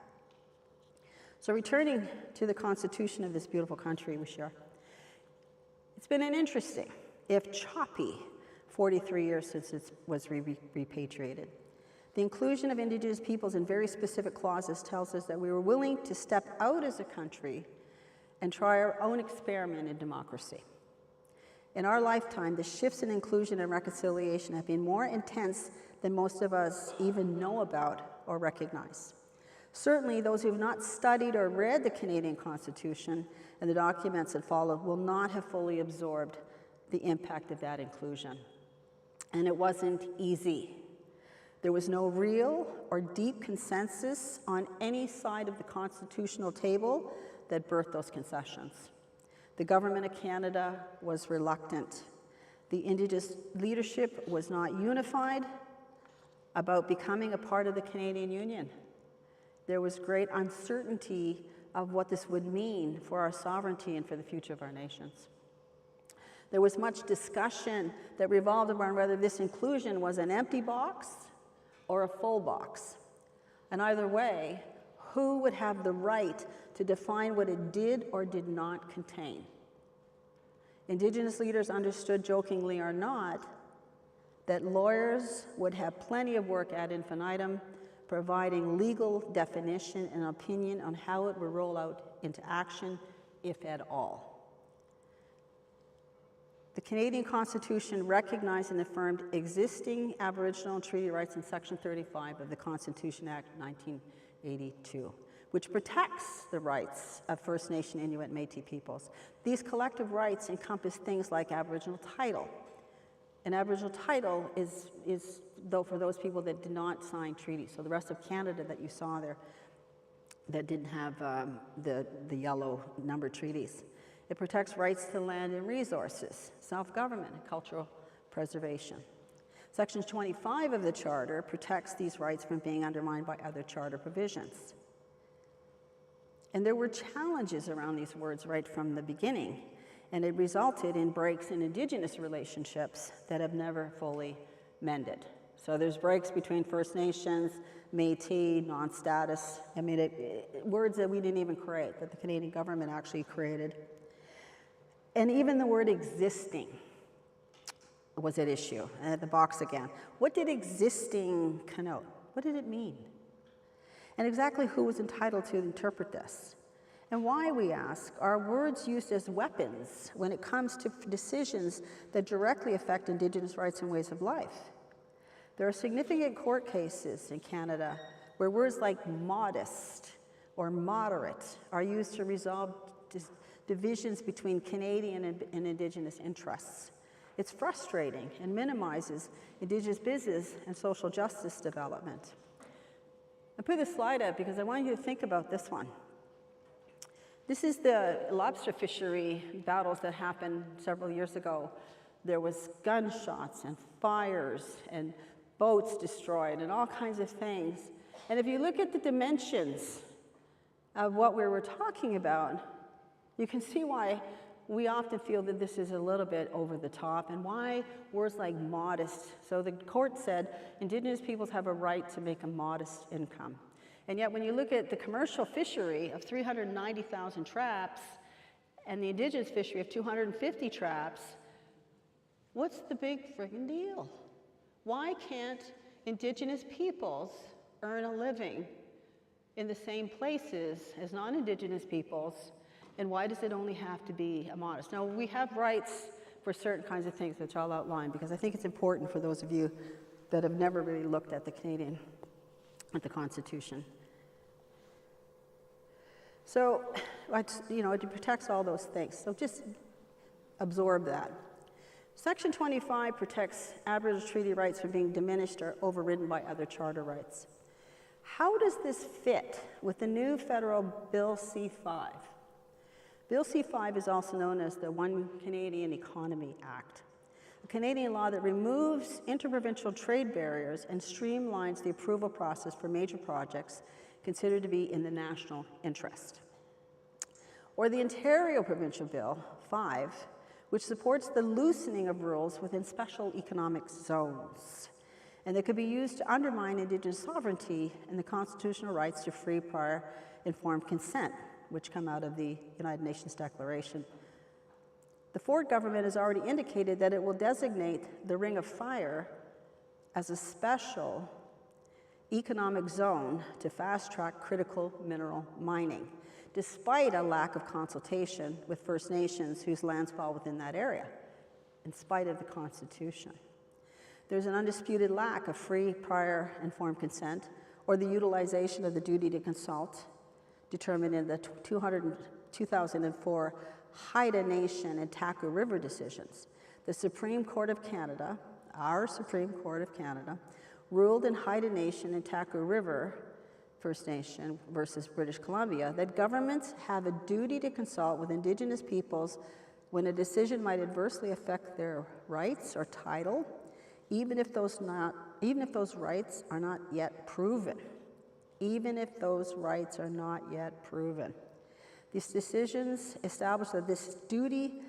So returning to the Constitution of this beautiful country we share, it's been an interesting, if choppy, 43 years since it was repatriated. The inclusion of Indigenous peoples in very specific clauses tells us that we were willing to step out as a country and try our own experiment in democracy. In our lifetime, the shifts in inclusion and reconciliation have been more intense than most of us even know about or recognize. Certainly, those who have not studied or read the Canadian Constitution and the documents that follow will not have fully absorbed the impact of that inclusion. And it wasn't easy. There was no real or deep consensus on any side of the constitutional table that birthed those concessions. The Government of Canada was reluctant. The Indigenous leadership was not unified about becoming a part of the Canadian Union. There was great uncertainty of what this would mean for our sovereignty and for the future of our nations. There was much discussion that revolved around whether this inclusion was an empty box or a full box. And either way, who would have the right to define what it did or did not contain? Indigenous leaders understood, jokingly or not, that lawyers would have plenty of work ad infinitum providing legal definition and opinion on how it would roll out into action, if at all. The Canadian Constitution recognized and affirmed existing Aboriginal and treaty rights in Section 35 of the Constitution Act 1982, which protects the rights of First Nation, Inuit, and Métis peoples. These collective rights encompass things like Aboriginal title. And Aboriginal title is though for those people that did not sign treaties. So the rest of Canada that you saw there that didn't have the yellow numbered treaties. It protects rights to land and resources, self-government, and cultural preservation. Section 25 of the Charter protects these rights from being undermined by other Charter provisions. And there were challenges around these words right from the beginning, and it resulted in breaks in Indigenous relationships that have never fully mended. So there's breaks between First Nations, Métis, non-status. I mean, words that we didn't even create, that the Canadian government actually created. And even the word existing was at issue. And at the box again. What did existing connote? What did it mean? And exactly who was entitled to interpret this? And why, we ask, are words used as weapons when it comes to decisions that directly affect Indigenous rights and ways of life? There are significant court cases in Canada where words like modest or moderate are used to resolve divisions between Canadian and Indigenous interests. It's frustrating and minimizes Indigenous business and social justice development. I put this slide up because I want you to think about this one. This is the lobster fishery battles that happened several years ago. There was gunshots and fires and boats destroyed and all kinds of things. And if you look at the dimensions of what we were talking about, you can see why we often feel that this is a little bit over the top and why words like modest. So the court said Indigenous peoples have a right to make a modest income. And yet when you look at the commercial fishery of 390,000 traps and the Indigenous fishery of 250 traps, what's the big friggin' deal? Why can't Indigenous peoples earn a living in the same places as non-Indigenous peoples, and why does it only have to be a modest? Now, we have rights for certain kinds of things, which I'll outline, because I think it's important for those of you that have never really looked at at the Constitution. So, it protects all those things, so just absorb that. Section 25 protects Aboriginal treaty rights from being diminished or overridden by other charter rights. How does this fit with the new federal Bill C-5? Bill C-5 is also known as the One Canadian Economy Act, a Canadian law that removes interprovincial trade barriers and streamlines the approval process for major projects considered to be in the national interest. Or the Ontario Provincial Bill 5, which supports the loosening of rules within special economic zones, and that could be used to undermine Indigenous sovereignty and the constitutional rights to free, prior, informed consent, which come out of the United Nations Declaration. The Ford government has already indicated that it will designate the Ring of Fire as a special economic zone to fast-track critical mineral mining, despite a lack of consultation with First Nations whose lands fall within that area, in spite of the Constitution. There's an undisputed lack of free, prior, informed consent, or the utilization of the duty to consult, determined in the 2004 Haida Nation and Taku River decisions. The Supreme Court of Canada, our Supreme Court of Canada, ruled in Haida Nation and Taku River First Nation versus British Columbia that governments have a duty to consult with Indigenous peoples when a decision might adversely affect their rights or title, even if those rights are not yet proven. Even if those rights are not yet proven. These decisions establish that this duty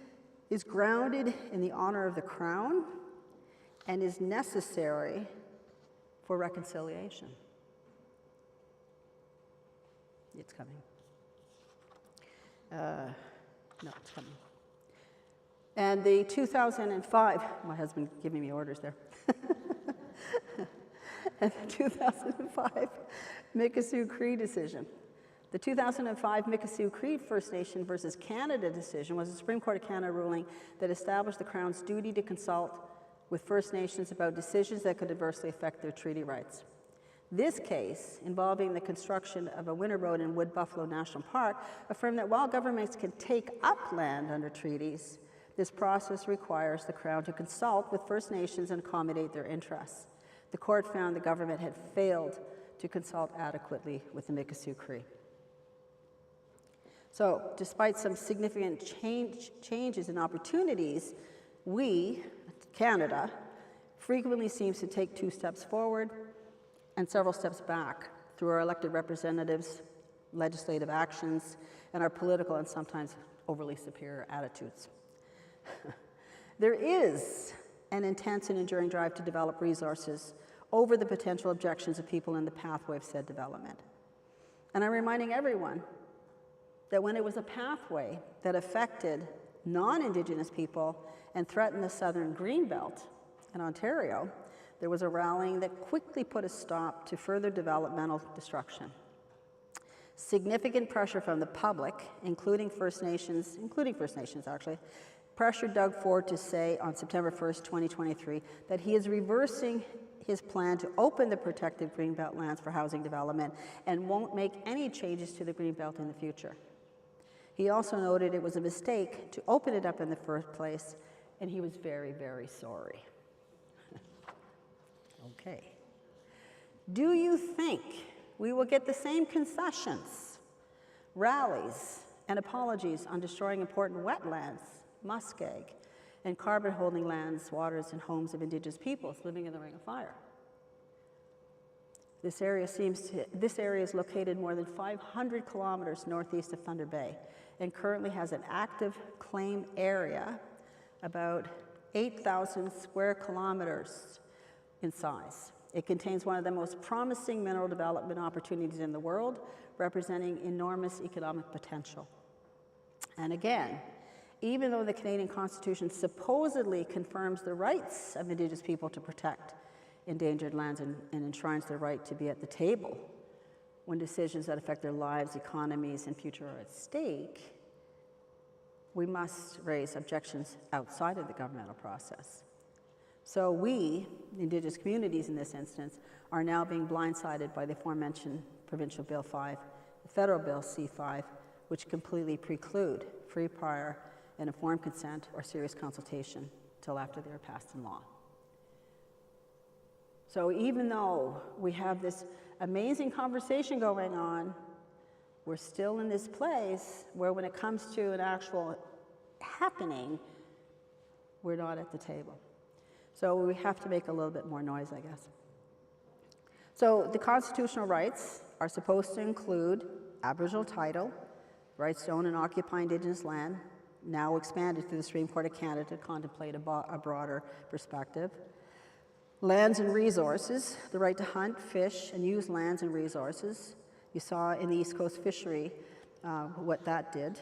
is grounded in the honor of the Crown and is necessary for reconciliation. It's coming. No, it's coming. And the 2005, my husband giving me orders there. And the 2005 Mikisew Cree decision. The 2005 Mikisew Cree First Nation versus Canada decision was a Supreme Court of Canada ruling that established the Crown's duty to consult with First Nations about decisions that could adversely affect their treaty rights. This case, involving the construction of a winter road in Wood Buffalo National Park, affirmed that while governments can take up land under treaties, this process requires the Crown to consult with First Nations and accommodate their interests. The court found the government had failed to consult adequately with the Mikisew Cree. So, despite some significant changes and opportunities, we, Canada, frequently seems to take 2 steps forward and several steps back through our elected representatives, legislative actions, and our political and sometimes overly superior attitudes. There is an intense and enduring drive to develop resources over the potential objections of people in the pathway of said development. And I'm reminding everyone that when it was a pathway that affected non-Indigenous people and threatened the southern Greenbelt in Ontario, there was a rallying that quickly put a stop to further developmental destruction. Significant pressure from the public, including First Nations actually, pressured Doug Ford to say on September 1st, 2023, that he is reversing his plan to open the protected Greenbelt lands for housing development and won't make any changes to the Greenbelt in the future. He also noted it was a mistake to open it up in the first place and he was very, very sorry. Okay. Do you think we will get the same concessions, rallies, and apologies on destroying important wetlands, muskeg, and carbon-holding lands, waters, and homes of Indigenous peoples living in the Ring of Fire? This area is located more than 500 kilometers northeast of Thunder Bay and currently has an active claim area about 8,000 square kilometers in size. It contains one of the most promising mineral development opportunities in the world, representing enormous economic potential. And again, even though the Canadian Constitution supposedly confirms the rights of Indigenous people to protect endangered lands and enshrines their right to be at the table when decisions that affect their lives, economies, and future are at stake, we must raise objections outside of the governmental process. So we, the Indigenous communities in this instance, are now being blindsided by the aforementioned Provincial Bill 5, the Federal Bill C-5, which completely preclude free, prior, and informed consent or serious consultation till after they are passed in law. So even though we have this amazing conversation going on, we're still in this place where when it comes to an actual happening, we're not at the table. So we have to make a little bit more noise, I guess. So the constitutional rights are supposed to include Aboriginal title, rights to own and occupy Indigenous land, now expanded through the Supreme Court of Canada to contemplate a broader perspective. Lands and resources, the right to hunt, fish, and use lands and resources. You saw in the East Coast fishery what that did.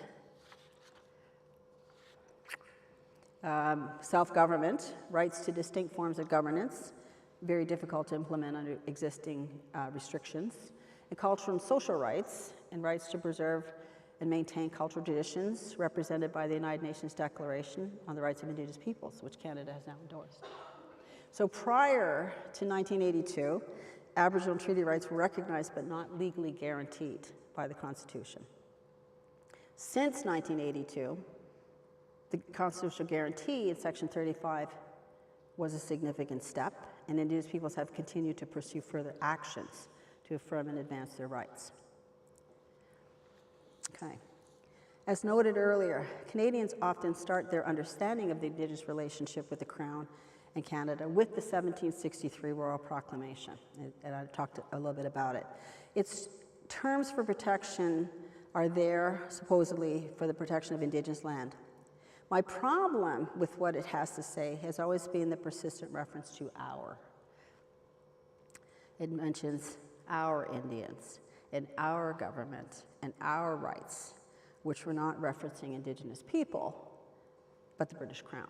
Self-government, rights to distinct forms of governance, very difficult to implement under existing restrictions. And cultural and social rights, and rights to preserve and maintain cultural traditions represented by the United Nations Declaration on the Rights of Indigenous Peoples, which Canada has now endorsed. So prior to 1982, Aboriginal treaty rights were recognized but not legally guaranteed by the Constitution. Since 1982, the constitutional guarantee in Section 35 was a significant step, and Indigenous peoples have continued to pursue further actions to affirm and advance their rights. Okay. As noted earlier, Canadians often start their understanding of the Indigenous relationship with the Crown and Canada with the 1763 Royal Proclamation, and I talked a little bit about it. Its terms for protection are there, supposedly, for the protection of Indigenous land. My problem with what it has to say has always been the persistent reference to our. It mentions our Indians and our government and our rights, which were not referencing Indigenous people, but the British Crown.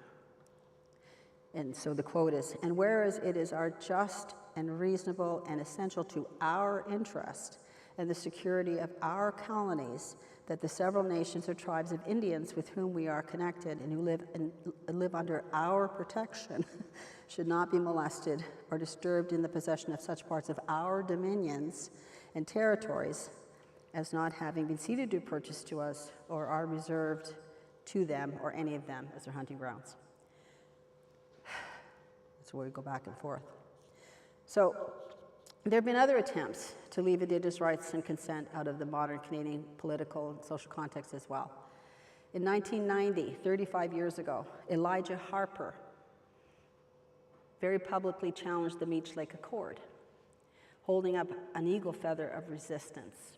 And so the quote is, "And whereas it is our just and reasonable and essential to our interest and the security of our colonies that the several nations or tribes of Indians with whom we are connected and who live under our protection should not be molested or disturbed in the possession of such parts of our dominions and territories as not having been ceded to purchase to us or are reserved to them or any of them as their hunting grounds." That's where we go back and forth. So there have been other attempts to leave Indigenous rights and consent out of the modern Canadian political and social context as well. In 1990, 35 years ago, Elijah Harper very publicly challenged the Meech Lake Accord, holding up an eagle feather of resistance.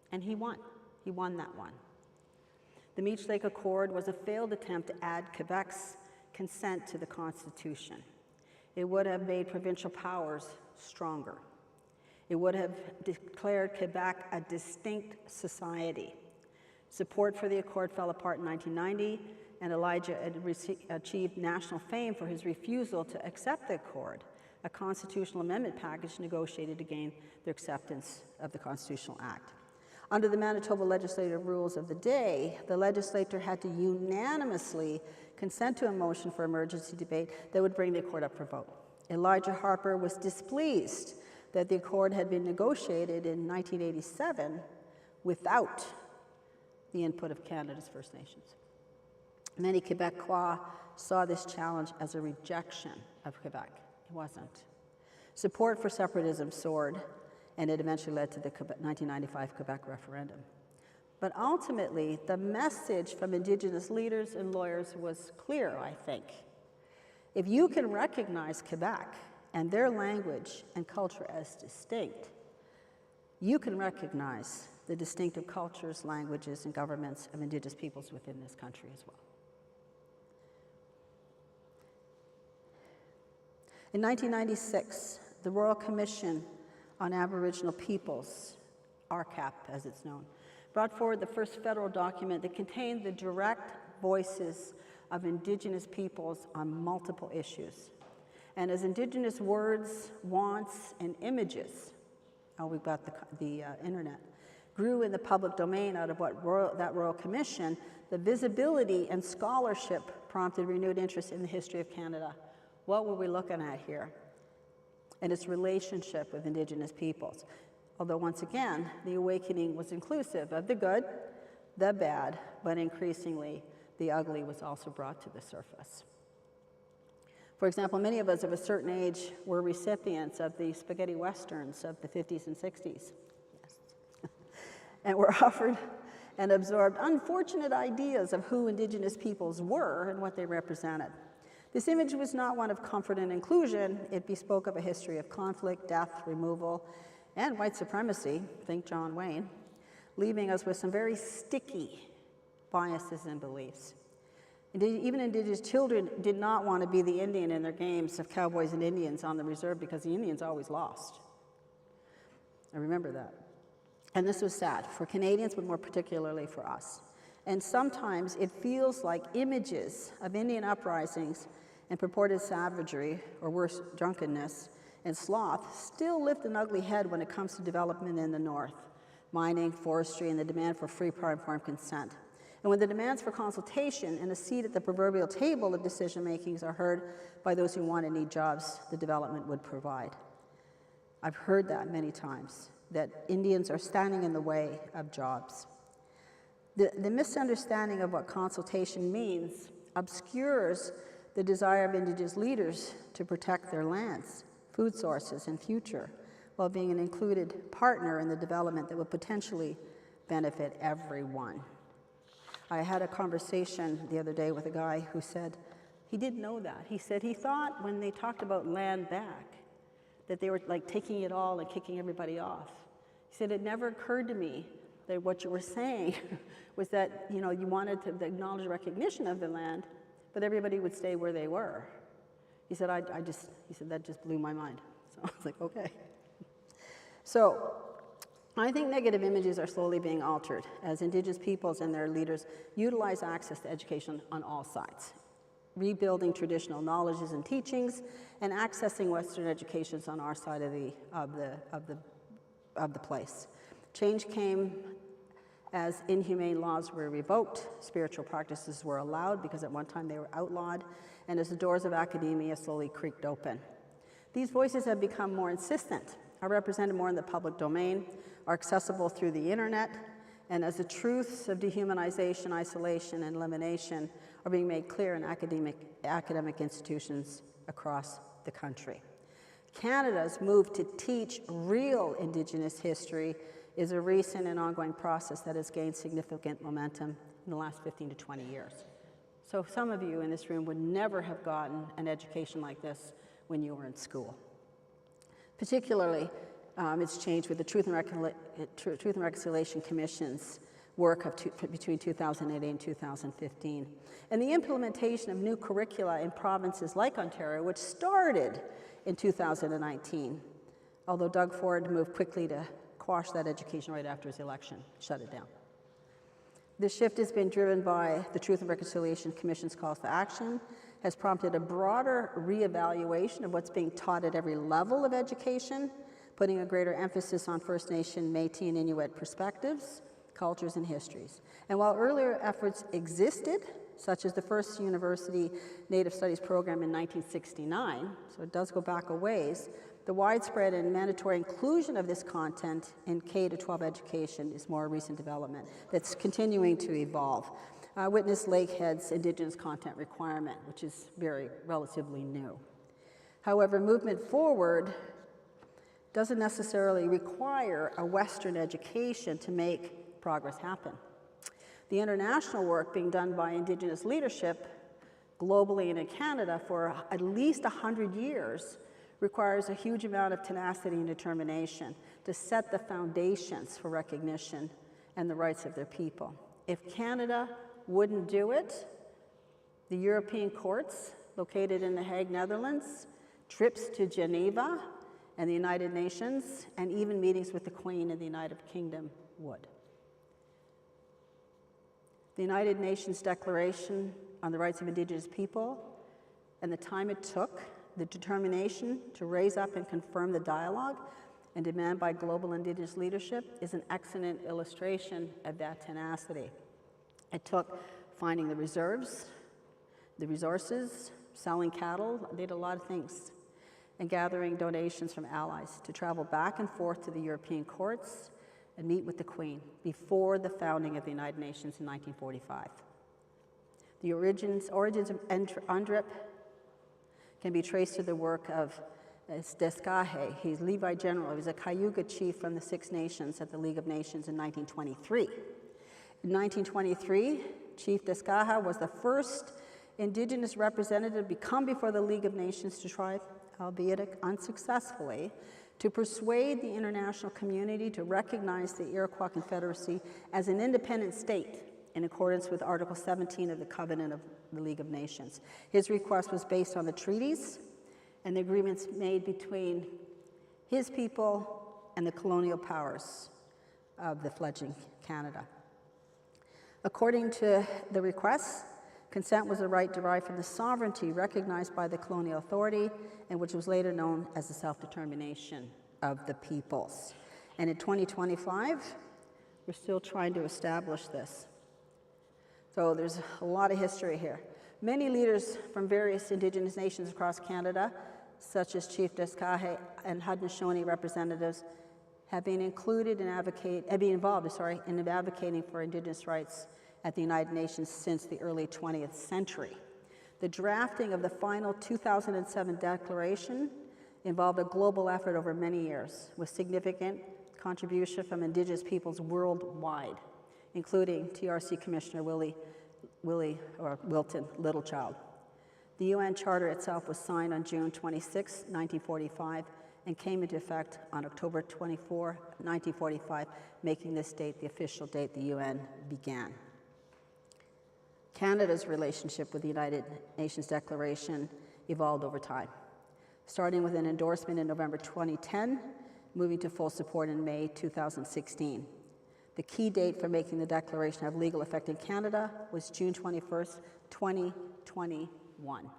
And he won. He won that one. The Meech Lake Accord was a failed attempt to add Quebec's consent to the Constitution. It would have made provincial powers stronger. It would have declared Quebec a distinct society. Support for the accord fell apart in 1990, and Elijah had achieved national fame for his refusal to accept the accord, a constitutional amendment package negotiated to gain their acceptance of the Constitutional Act. Under the Manitoba legislative rules of the day, the legislature had to unanimously consent to a motion for emergency debate that would bring the accord up for vote. Elijah Harper was displeased that the accord had been negotiated in 1987 without the input of Canada's First Nations. Many Quebecois saw this challenge as a rejection of Quebec. It wasn't. Support for separatism soared, and it eventually led to the 1995 Quebec referendum. But ultimately, the message from Indigenous leaders and lawyers was clear, I think. If you can recognize Quebec and their language and culture as distinct, you can recognize the distinctive cultures, languages, and governments of Indigenous peoples within this country as well. In 1996, the Royal Commission on Aboriginal Peoples, RCAP as it's known, brought forward the first federal document that contained the direct voices of Indigenous peoples on multiple issues. And as Indigenous words, wants, and images, we've got the internet, grew in the public domain out of that Royal Commission, the visibility and scholarship prompted renewed interest in the history of Canada. What were we looking at here? And its relationship with Indigenous peoples. Although once again, the awakening was inclusive of the good, the bad, but increasingly the ugly was also brought to the surface. For example, many of us of a certain age were recipients of the spaghetti westerns of the 50s and 60s. Yes. And were offered and absorbed unfortunate ideas of who Indigenous peoples were and what they represented. This image was not one of comfort and inclusion. It bespoke of a history of conflict, death, removal, and white supremacy, think John Wayne, leaving us with some very sticky biases and beliefs. Indeed, even Indigenous children did not want to be the Indian in their games of cowboys and Indians on the reserve because the Indians always lost. I remember that. And this was sad for Canadians, but more particularly for us. And sometimes it feels like images of Indian uprisings and purported savagery, or worse, drunkenness and sloth, still lift an ugly head when it comes to development in the North, mining, forestry, and the demand for free prior-informed consent. And when the demands for consultation and a seat at the proverbial table of decision-makings are heard by those who want and need jobs the development would provide. I've heard that many times, that Indians are standing in the way of jobs. The misunderstanding of what consultation means obscures the desire of Indigenous leaders to protect their lands, food sources, and future, while being an included partner in the development that would potentially benefit everyone. I had a conversation the other day with a guy who said he didn't know that. He said he thought when they talked about land back that they were like taking it all and kicking everybody off. He said it never occurred to me that what you were saying was that, you know, you wanted to acknowledge recognition of the land, but everybody would stay where they were. He said, he said, that just blew my mind. So I was like, okay. So I think negative images are slowly being altered as Indigenous peoples and their leaders utilize access to education on all sides, rebuilding traditional knowledges and teachings, and accessing Western educations on our side of the place. Change came as inhumane laws were revoked, spiritual practices were allowed because at one time they were outlawed, and as the doors of academia slowly creaked open. These voices have become more insistent, are represented more in the public domain, are accessible through the internet, and as the truths of dehumanization, isolation, and elimination are being made clear in academic institutions across the country. Canada's move to teach real Indigenous history is a recent and ongoing process that has gained significant momentum in the last 15 to 20 years. So some of you in this room would never have gotten an education like this when you were in school. Particularly, it's changed with the Truth and Reconciliation Commission's work between 2008 and 2015, and the implementation of new curricula in provinces like Ontario, which started in 2019, although Doug Ford moved quickly to quash that education right after his election, shut it down. This shift has been driven by the Truth and Reconciliation Commission's calls to action, has prompted a broader reevaluation of what's being taught at every level of education, putting a greater emphasis on First Nation, Métis, and Inuit perspectives, cultures, and histories. And while earlier efforts existed, such as the first university Native Studies program in 1969, so it does go back a ways, the widespread and mandatory inclusion of this content in K-12 education is more recent development that's continuing to evolve. witnessed Lakehead's Indigenous content requirement, which is relatively new. However, movement forward doesn't necessarily require a Western education to make progress happen. The international work being done by Indigenous leadership globally and in Canada for at least 100 years requires a huge amount of tenacity and determination to set the foundations for recognition and the rights of their people. If Canada wouldn't do it, the European courts located in The Hague, Netherlands, trips to Geneva and the United Nations, and even meetings with the Queen in the United Kingdom would. The United Nations Declaration on the Rights of Indigenous People and the time it took, the determination to raise up and confirm the dialogue and demand by global Indigenous leadership is an excellent illustration of that tenacity. It took finding the reserves, the resources, selling cattle, they did a lot of things, and gathering donations from allies to travel back and forth to the European courts and meet with the Queen before the founding of the United Nations in 1945. The origins of UNDRIP can be traced to the work of Desgahe. He's Levi General. He was a Cayuga chief from the Six Nations at the League of Nations in 1923. In 1923, Chief Desgahe was the first Indigenous representative to come before the League of Nations to try, albeit unsuccessfully, to persuade the international community to recognize the Iroquois Confederacy as an independent state in accordance with Article 17 of the Covenant of the League of Nations. His request was based on the treaties and the agreements made between his people and the colonial powers of the fledgling Canada. According to the request, consent was a right derived from the sovereignty recognized by the colonial authority and which was later known as the self-determination of the peoples. And in 2025, we're still trying to establish this. So there's a lot of history here. Many leaders from various Indigenous nations across Canada, such as Chief Desgahe and Haudenosaunee representatives, have been involved in advocating for Indigenous rights at the United Nations since the early 20th century. The drafting of the final 2007 declaration involved a global effort over many years with significant contribution from Indigenous peoples worldwide, including TRC Commissioner Wilton Littlechild. The UN Charter itself was signed on June 26, 1945, and came into effect on October 24, 1945, making this date the official date the UN began. Canada's relationship with the United Nations Declaration evolved over time, starting with an endorsement in November 2010, moving to full support in May 2016. The key date for making the declaration have legal effect in Canada was June 21st, 2021,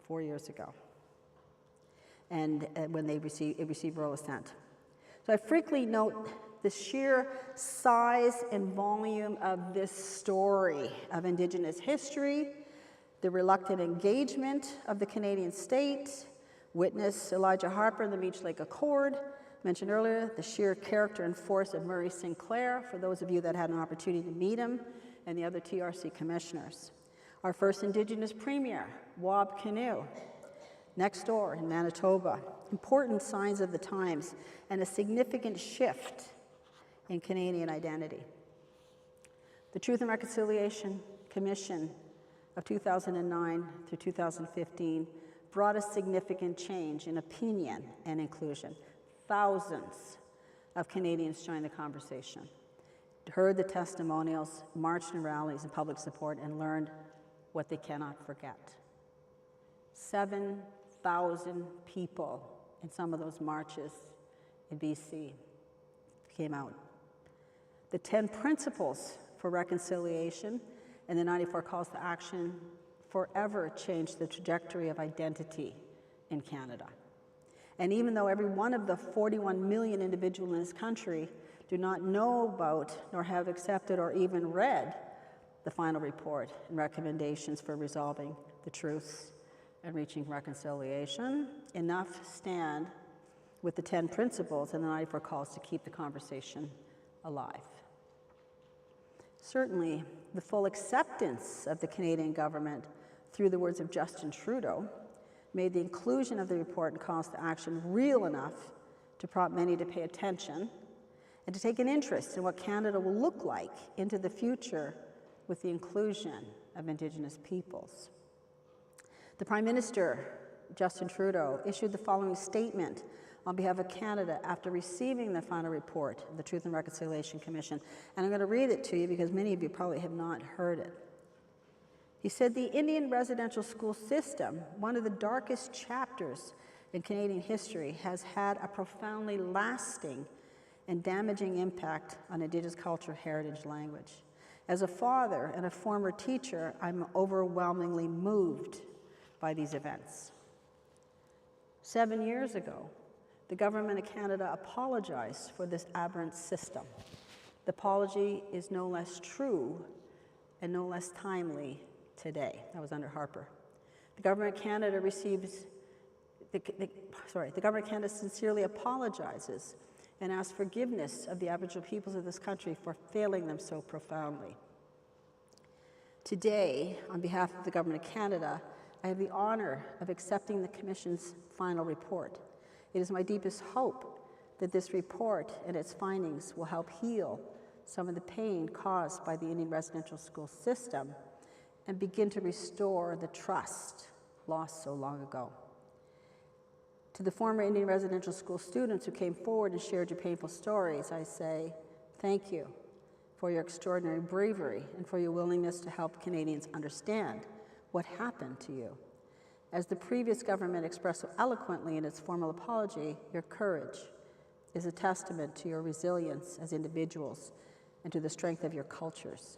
4 years ago, and when it received royal assent. So I frequently note the sheer size and volume of this story of Indigenous history, the reluctant engagement of the Canadian state, witness Elijah Harper and the Meech Lake Accord, mentioned earlier, the sheer character and force of Murray Sinclair, for those of you that had an opportunity to meet him, and the other TRC commissioners. Our first Indigenous premier, Wab Kinew, next door in Manitoba. Important signs of the times and a significant shift in Canadian identity. The Truth and Reconciliation Commission of 2009 through 2015 brought a significant change in opinion and inclusion. Thousands of Canadians joined the conversation, heard the testimonials, marched in rallies and public support, and learned what they cannot forget. 7,000 people in some of those marches in BC came out. The 10 principles for reconciliation and the 94 calls to action forever changed the trajectory of identity in Canada. And even though every one of the 41 million individuals in this country do not know about, nor have accepted, or even read the final report and recommendations for resolving the truths and reaching reconciliation, enough stand with the 10 principles and the 94 calls to keep the conversation alive. Certainly, the full acceptance of the Canadian government through the words of Justin Trudeau made the inclusion of the report and calls to action real enough to prompt many to pay attention and to take an interest in what Canada will look like into the future with the inclusion of Indigenous peoples. The Prime Minister, Justin Trudeau, issued the following statement on behalf of Canada after receiving the final report of the Truth and Reconciliation Commission. And I'm going to read it to you because many of you probably have not heard it. He said, "The Indian residential school system, one of the darkest chapters in Canadian history, has had a profoundly lasting and damaging impact on Indigenous culture, heritage, language. As a father and a former teacher, I'm overwhelmingly moved by these events." 7 years ago, the Government of Canada apologized for this aberrant system. The apology is no less true and no less timely today. That was under Harper. The Government of Canada the Government of Canada sincerely apologizes and asks forgiveness of the Aboriginal peoples of this country for failing them so profoundly. Today, on behalf of the Government of Canada, I have the honor of accepting the Commission's final report. It is my deepest hope that this report and its findings will help heal some of the pain caused by the Indian residential school system and begin to restore the trust lost so long ago. To the former Indian residential school students who came forward and shared your painful stories, I say thank you for your extraordinary bravery and for your willingness to help Canadians understand what happened to you. As the previous government expressed so eloquently in its formal apology, your courage is a testament to your resilience as individuals and to the strength of your cultures.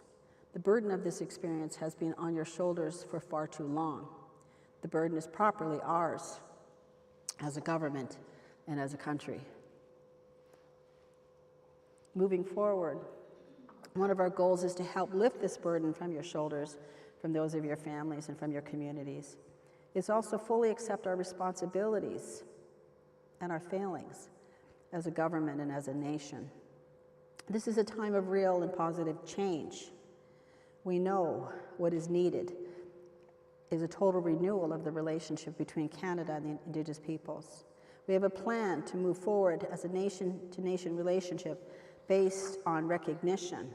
The burden of this experience has been on your shoulders for far too long. The burden is properly ours as a government and as a country. Moving forward, one of our goals is to help lift this burden from your shoulders, from those of your families and from your communities. It's also fully accept our responsibilities and our failings as a government and as a nation. This is a time of real and positive change. We know what is needed is a total renewal of the relationship between Canada and the Indigenous peoples. We have a plan to move forward as a nation-to-nation relationship based on recognition,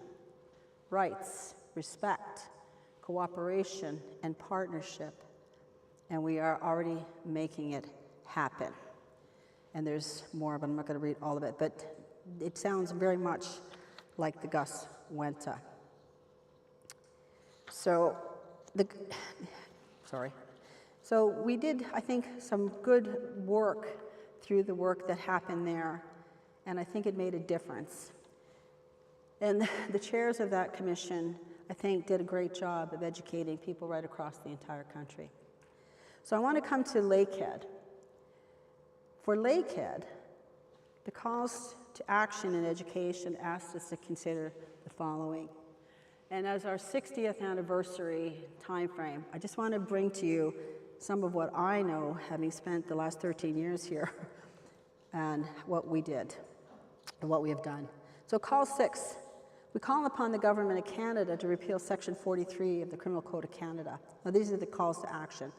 rights, respect, cooperation, and partnership. And we are already making it happen. And there's more, but I'm not going to read all of it, but it sounds very much like the Gus Wenta. So we did, I think, some good work through the work that happened there, and I think it made a difference. And the chairs of that commission, I think, did a great job of educating people right across the entire country. So I want to come to Lakehead. For Lakehead, the calls to action in education asked us to consider the following. And as our 60th anniversary timeframe, I just want to bring to you some of what I know, having spent the last 13 years here, and what we did, and what we have done. So call 6, we call upon the Government of Canada to repeal Section 43 of the Criminal Code of Canada. Now these are the calls to action.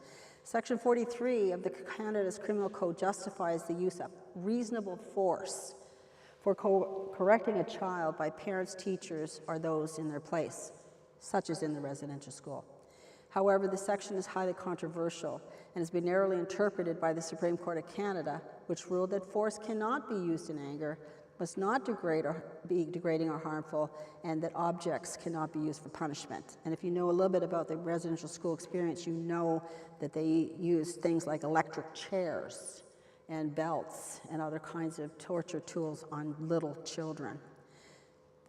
Section 43 of the Canada's Criminal Code justifies the use of reasonable force for correcting a child by parents, teachers, or those in their place, such as in the residential school. However, the section is highly controversial and has been narrowly interpreted by the Supreme Court of Canada, which ruled that force cannot be used in anger, must not be degrading or harmful, and that objects cannot be used for punishment. And if you know a little bit about the residential school experience, you know that they use things like electric chairs and belts and other kinds of torture tools on little children.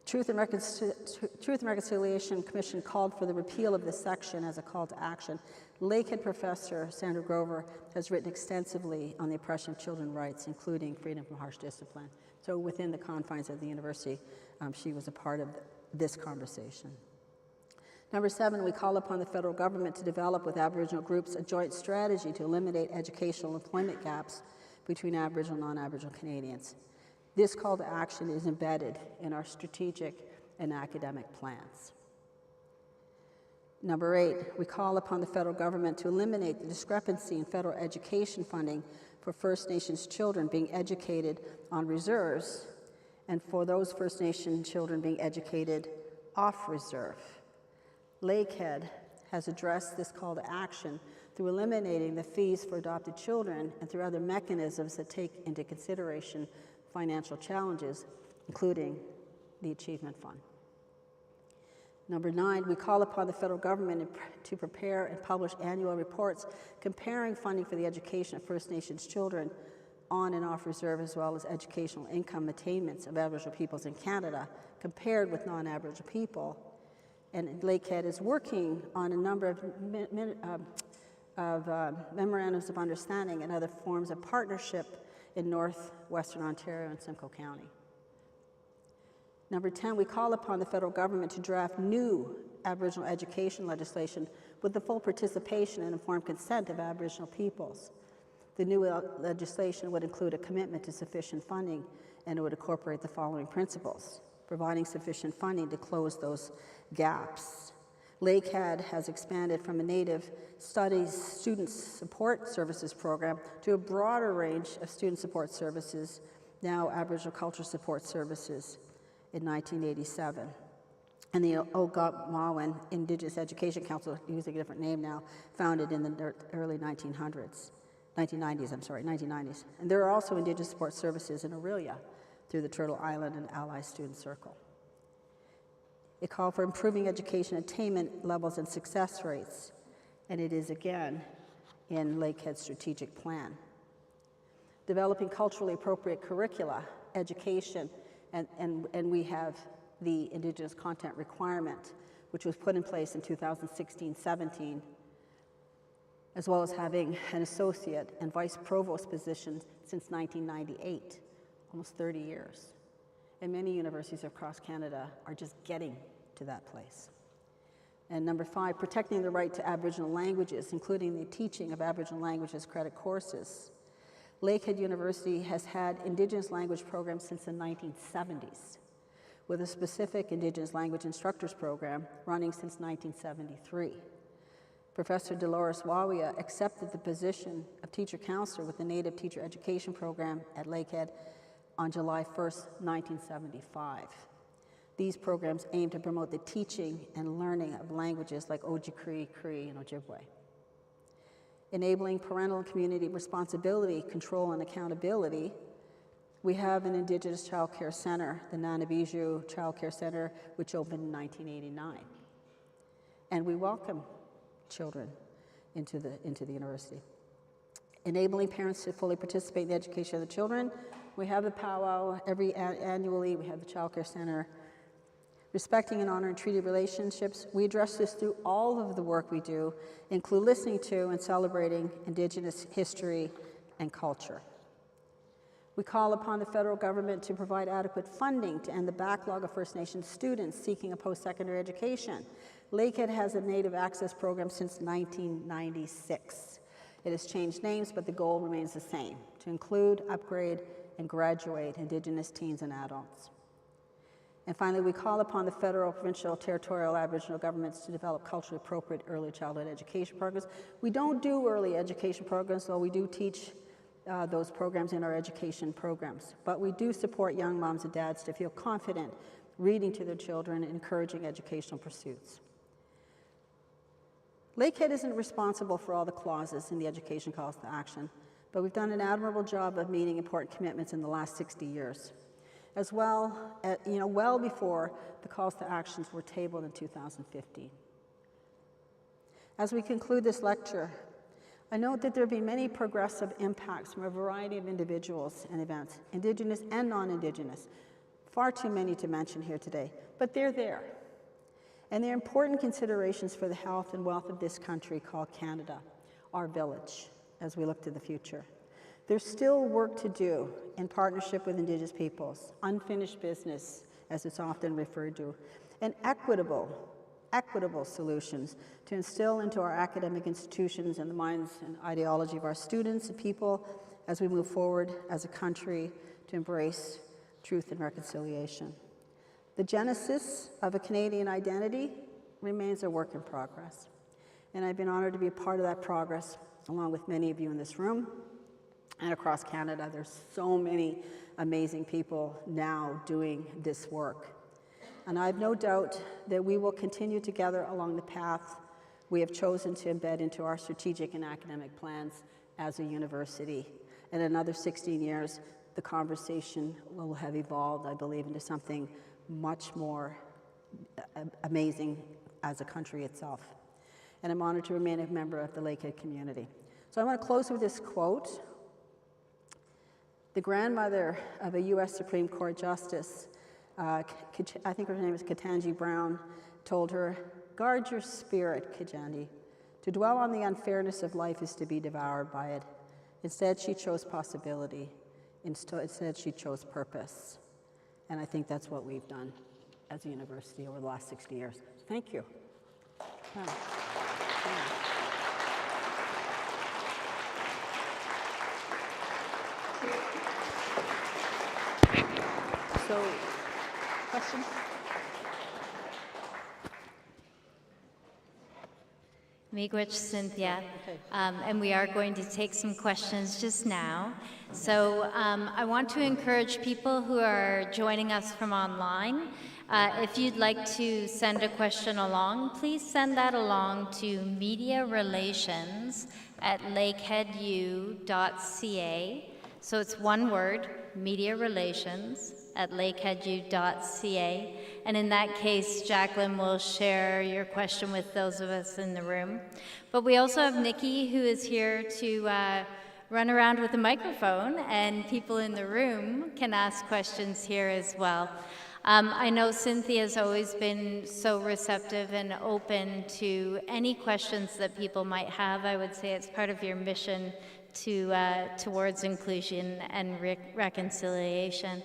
Truth and Reconciliation Commission called for the repeal of this section as a call to action. Lakehead professor Sandra Grover has written extensively on the oppression of children's rights, including freedom from harsh discipline. So within the confines of the university, she was a part of this conversation. Number 7, we call upon the federal government to develop with Aboriginal groups a joint strategy to eliminate educational employment gaps between Aboriginal and non-Aboriginal Canadians. This call to action is embedded in our strategic and academic plans. Number 8, we call upon the federal government to eliminate the discrepancy in federal education funding for First Nations children being educated on reserves and for those First Nation children being educated off reserve. Lakehead has addressed this call to action through eliminating the fees for adopted children and through other mechanisms that take into consideration financial challenges, including the Achievement Fund. Number 9, we call upon the federal government to prepare and publish annual reports comparing funding for the education of First Nations children on and off reserve, as well as educational income attainments of Aboriginal peoples in Canada compared with non-Aboriginal people. And Lakehead is working on a number of memorandums of understanding and other forms of partnership in northwestern Ontario and Simcoe County. Number 10, we call upon the federal government to draft new Aboriginal education legislation with the full participation and informed consent of Aboriginal peoples. The new legislation would include a commitment to sufficient funding, and it would incorporate the following principles: providing sufficient funding to close those gaps. Lakehead has expanded from a Native Studies Student Support Services program to a broader range of student support services, now Aboriginal Cultural Support Services, in 1987. And the Ogawain Indigenous Education Council, using a different name now, founded in the early 1990s. And there are also Indigenous support services in Aurelia through the Turtle Island and Ally Student Circle. It called for improving education attainment levels and success rates, and it is again in Lakehead's strategic plan. Developing culturally appropriate curricula, education, and we have the Indigenous content requirement, which was put in place in 2016-17, as well as having an associate and vice provost position since 1998, almost 30 years. And many universities across Canada are just getting to that place. And number 5, protecting the right to Aboriginal languages, including the teaching of Aboriginal languages credit courses. Lakehead University has had Indigenous language programs since the 1970s, with a specific Indigenous language instructors program running since 1973. Professor Dolores Wawia accepted the position of teacher counselor with the Native Teacher Education Program at Lakehead on July 1st, 1975. These programs aim to promote the teaching and learning of languages like Ojibwe, Cree, and Ojibwe. Enabling parental and community responsibility, control, and accountability, we have an Indigenous Child Care Center, the Nanabiju Child Care Center, which opened in 1989. And we welcome children into the university. Enabling parents to fully participate in the education of the children, we have the powwow annually, we have the Child Care Center. Respecting and honoring treaty relationships, we address this through all of the work we do, include listening to and celebrating Indigenous history and culture. We call upon the federal government to provide adequate funding to end the backlog of First Nations students seeking a post-secondary education. Lakehead has a Native Access program since 1996. It has changed names, but the goal remains the same: to include, upgrade, and graduate Indigenous teens and adults. And finally, we call upon the federal, provincial, territorial Aboriginal governments to develop culturally appropriate early childhood education programs. We don't do early education programs, though we do teach those programs in our education programs. But we do support young moms and dads to feel confident reading to their children and encouraging educational pursuits. Lakehead isn't responsible for all the clauses in the education calls to action, but we've done an admirable job of meeting important commitments in the last 60 years. As well, well before the calls to actions were tabled in 2015. As we conclude this lecture, I note that there have been many progressive impacts from a variety of individuals and events, Indigenous and non-Indigenous. Far too many to mention here today, but they're there. And they're important considerations for the health and wealth of this country called Canada, our village, as we look to the future. There's still work to do in partnership with Indigenous peoples, unfinished business, as it's often referred to, and equitable solutions to instill into our academic institutions and the minds and ideology of our students and people as we move forward as a country to embrace truth and reconciliation. The genesis of a Canadian identity remains a work in progress. And I've been honored to be a part of that progress, along with many of you in this room and across Canada. There's so many amazing people now doing this work. And I have no doubt that we will continue together along the path we have chosen to embed into our strategic and academic plans as a university. In another 16 years, the conversation will have evolved, I believe, into something much more amazing as a country itself. And I'm honored to remain a member of the Lakehead community. So I want to close with this quote. The grandmother of a U.S. Supreme Court Justice, I think her name is Ketanji Brown, told her, "Guard your spirit, Ketanji. To dwell on the unfairness of life is to be devoured by it." Instead, she chose possibility. Instead, she chose purpose. And I think that's what we've done as a university over the last 60 years. Thank you. Yeah. So, questions? Miigwech, Cynthia, Okay. And we are going to take some questions just now. So I want to encourage people who are joining us from online, if you'd like to send a question along, please send that along to mediarelations@lakeheadu.ca. So it's one word, mediarelations@lakeheadu.ca. And in that case, Jacqueline will share your question with those of us in the room. But we also have Nikki, who is here to run around with a microphone, and people in the room can ask questions here as well. I know Cynthia's always been so receptive and open to any questions that people might have. I would say it's part of your mission towards inclusion and reconciliation.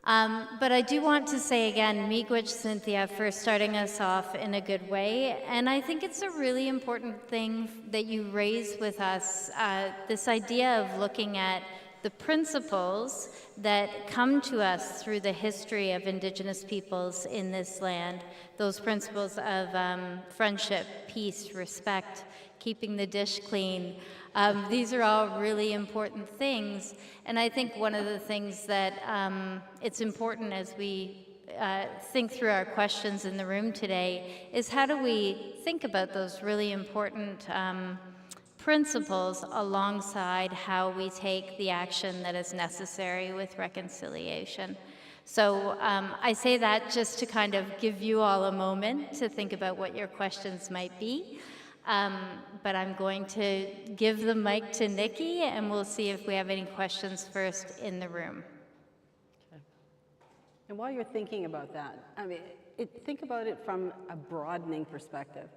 But I do want to say again, miigwech, Cynthia, for starting us off in a good way. And I think it's a really important thing that you raise with us, this idea of looking at the principles that come to us through the history of Indigenous peoples in this land, those principles of friendship, peace, respect, keeping the dish clean. These are all really important things, and I think one of the things that it's important as we think through our questions in the room today is how do we think about those really important principles alongside how we take the action that is necessary with reconciliation. So I say that just to kind of give you all a moment to think about what your questions might be. But I'm going to give the mic to Nikki, and we'll see if we have any questions first in the room. Okay. And while you're thinking about that, I mean, think about it from a broadening perspective.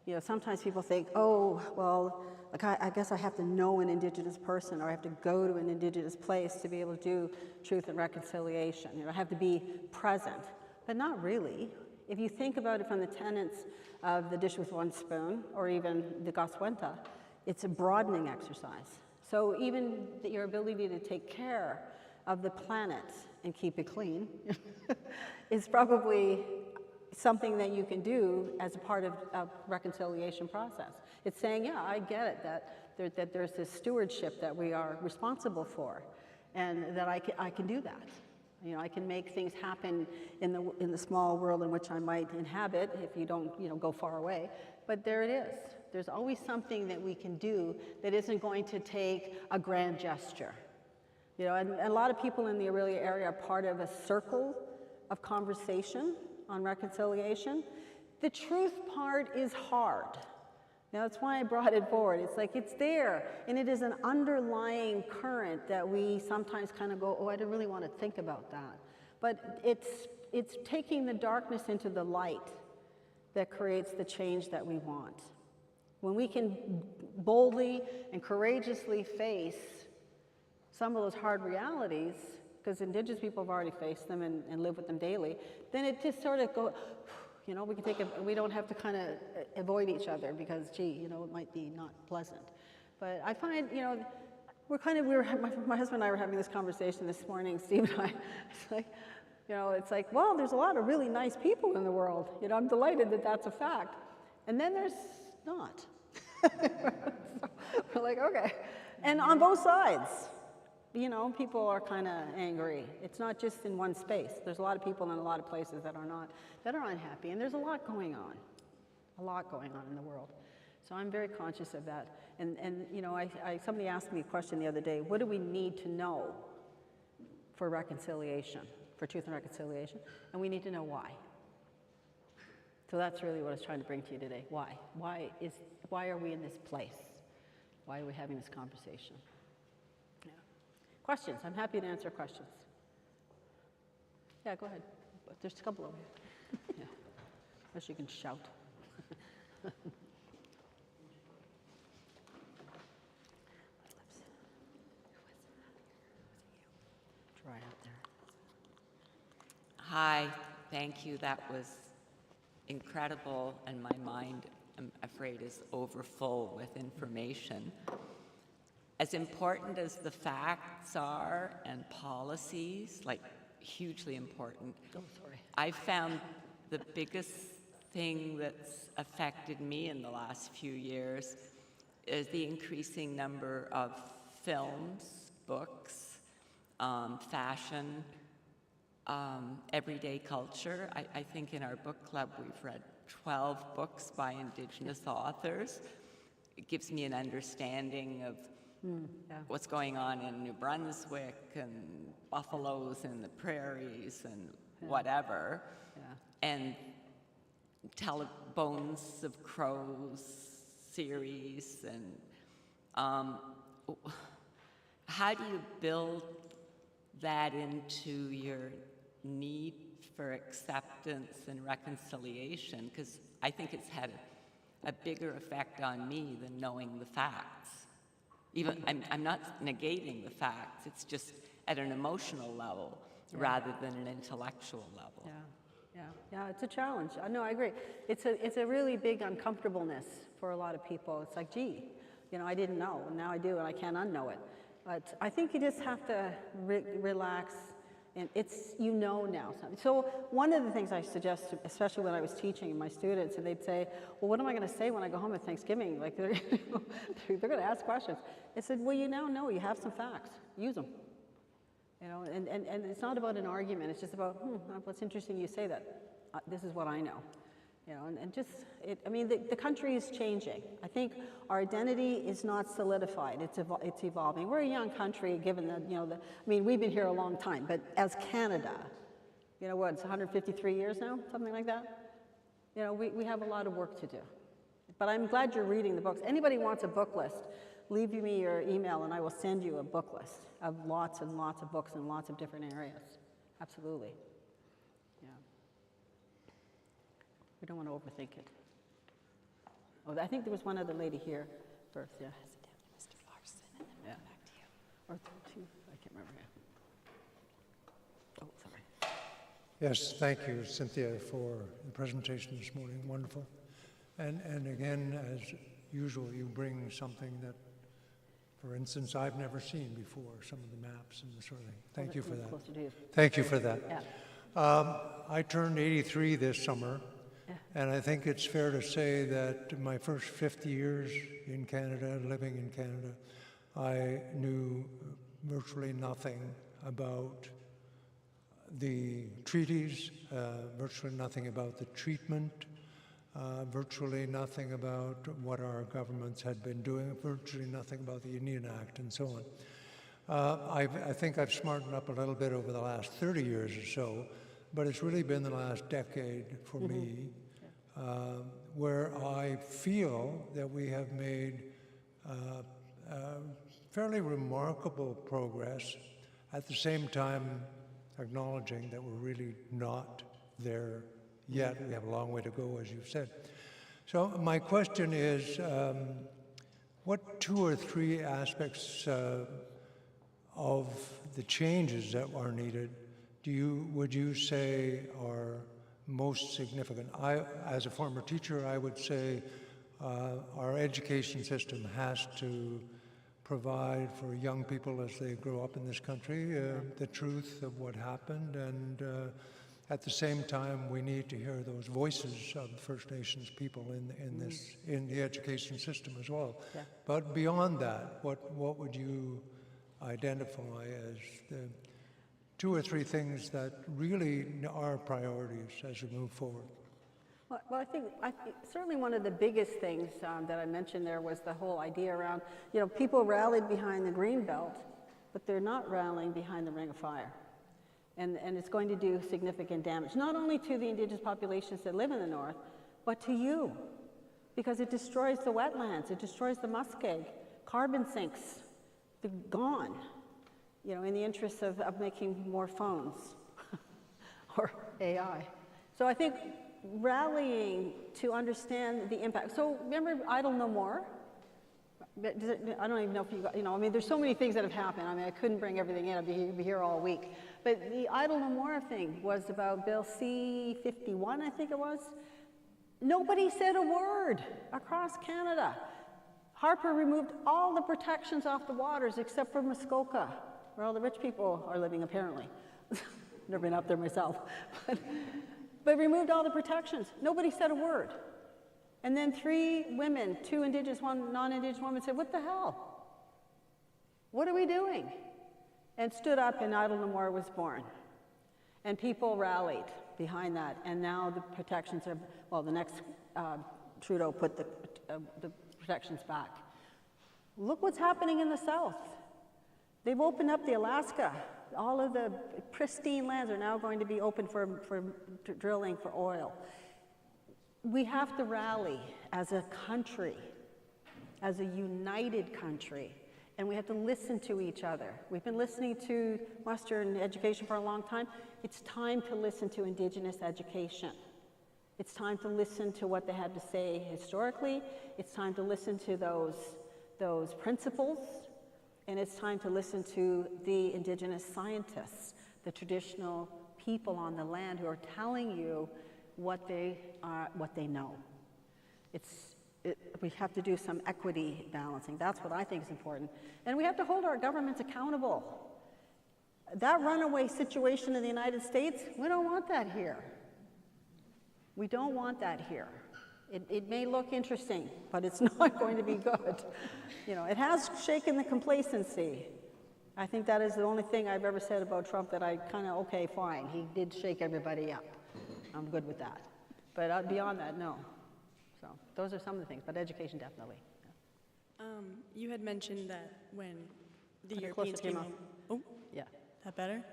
You know, sometimes people think, oh, well, like I guess I have to know an Indigenous person, or I have to go to an Indigenous place to be able to do truth and reconciliation. You know, I have to be present, but not really. If you think about it from the tenets of the dish with one spoon, or even the Gaswenta, it's a broadening exercise. So even your ability to take care of the planet and keep it clean is probably something that you can do as a part of a reconciliation process. It's saying, yeah, I get it, that there's this stewardship that we are responsible for, and that I can do that. You know, I can make things happen in the small world in which I might inhabit if you don't, go far away. But there it is. There's always something that we can do that isn't going to take a grand gesture. You know, and a lot of people in the Aurelia area are part of a circle of conversation on reconciliation. The truth part is hard. Now, that's why I brought it forward. It's like it's there, and it is an underlying current that we sometimes kind of go, oh, I don't really want to think about that. But it's taking the darkness into the light that creates the change that we want. When we can boldly and courageously face some of those hard realities, because Indigenous people have already faced them and live with them daily, then it just sort of goes, we don't have to kind of avoid each other because, gee, it might be not pleasant. But I find, my husband and I were having this conversation this morning, Steve and I. It's like, You know, it's like, well, there's a lot of really nice people in the world. You know, I'm delighted that that's a fact. And then there's not. So we're like, okay. And on both sides, you know, people are kind of angry. It's not just in one space. There's a lot of people in a lot of places that are unhappy. And there's a lot going on in the world. So I'm very conscious of that. And you know, somebody asked me a question the other day, what do we need to know for reconciliation, for truth and reconciliation? And we need to know why. So that's really what I was trying to bring to you today. Why? Why are we in this place? Why are we having this conversation? Yeah. Questions? I'm happy to answer questions. Yeah, go ahead. There's a couple over here. Yeah. Unless you can shout. Try out there. Hi, thank you. That was incredible, and my mind, I'm afraid, is overfull with information. As important as the facts are and policies, like hugely important, I found the biggest thing that's affected me in the last few years is the increasing number of films, books, fashion, everyday culture. I think in our book club we've read 12 books by Indigenous authors. It gives me an understanding of what's going on in New Brunswick and buffaloes in the prairies and whatever. Yeah. And Bones of Crows series. And how do you build that into your need for acceptance and reconciliation? Because I think it's had a bigger effect on me than knowing the facts. Even I'm not negating the facts, it's just at an emotional level rather than an intellectual level. Yeah, it's a challenge. No, I agree. It's a really big uncomfortableness for a lot of people. It's like, gee, you know, I didn't know, and now I do, and I can't unknow it. But I think you just have to relax, and it's, you know now something. So one of the things I suggest, especially when I was teaching my students, and they'd say, well, what am I going to say when I go home at Thanksgiving? Like, they're going to ask questions. I said, well, you now know, you have some facts. Use them. You know, and it's not about an argument. It's just about, what's interesting you say that. This is what I know. You know, and just, I mean, the country is changing. I think our identity is not solidified. It's evolving. We're a young country, given that, you know, I mean, we've been here a long time, but as Canada, you know what, it's 153 years now, something like that? You know, we have a lot of work to do. But I'm glad you're reading the books. Anybody wants a book list, leave me your email and I will send you a book list of lots and lots of books in lots of different areas. Absolutely. Yeah. We don't want to overthink it. Oh, I think there was one other lady here first, yeah. Mr. Larson, and then we'll come back to you. Or two, I can't remember. Oh, sorry. Yes, thank you, Cynthia, for the presentation this morning. Wonderful. And again, as usual, you bring something that, for instance, I've never seen before, some of the maps and the sort of thing. Thank you for that. Thank you for that. Yeah. I turned 83 this summer, and I think it's fair to say that my first 50 years in Canada, living in Canada, I knew virtually nothing about the treaties, virtually nothing about the treatment, virtually nothing about what our governments had been doing, virtually nothing about the Indian Act and so on. I think I've smartened up a little bit over the last 30 years or so, but it's really been the last decade for me where I feel that we have made fairly remarkable progress, at the same time acknowledging that we're really not there yet. We have a long way to go, as you've said. So my question is, what 2 or 3 aspects of the changes that are needed would you say are most significant? As a former teacher, I would say our education system has to provide for young people as they grow up in this country the truth of what happened, and at the same time we need to hear those voices of First Nations people in the education system as well. Yeah. But beyond that, what would you identify as the 2 or 3 things that really are priorities as we move forward? Well, I think certainly one of the biggest things that I mentioned there was the whole idea around, people rallied behind the green belt, but they're not rallying behind the Ring of Fire. And it's going to do significant damage, not only to the Indigenous populations that live in the north, but to you, because it destroys the wetlands, it destroys the muskeg, carbon sinks, they're gone, in the interest of making more phones or AI. So I think rallying to understand the impact. So remember Idle No More? I don't even know if you got, there's so many things that have happened. I couldn't bring everything in. I'd be here all week. But the Idle No More thing was about Bill C-51, I think it was. Nobody said a word across Canada. Harper removed all the protections off the waters except for Muskoka, where all the rich people are living, apparently. Never been up there myself. But removed all the protections. Nobody said a word. And then 3 women, 2 Indigenous, 1 non-Indigenous woman said, "What the hell? What are we doing?" And stood up, and Idle No More was born. And people rallied behind that. And now the protections are, the next Trudeau put the protections back. Look what's happening in the South. They've opened up the Alaska. All of the pristine lands are now going to be open for drilling for oil. We have to rally as a country, as a united country, and we have to listen to each other. We've been listening to Western education for a long time. It's time to listen to Indigenous education. It's time to listen to what they had to say historically. It's time to listen to those principles. And it's time to listen to the Indigenous scientists, the traditional people on the land who are telling you what they know. We have to do some equity balancing. That's what I think is important. And we have to hold our governments accountable. That runaway situation in the United States, we don't want that here. We don't want that here. It may look interesting, but it's not going to be good. It has shaken the complacency. I think that is the only thing I've ever said about Trump that I kind of, okay, fine. He did shake everybody up. I'm good with that. But beyond that, no. So those are some of the things, but education definitely. You had mentioned that when the Put it Europeans closer to came your over. Oh, Yeah, that better?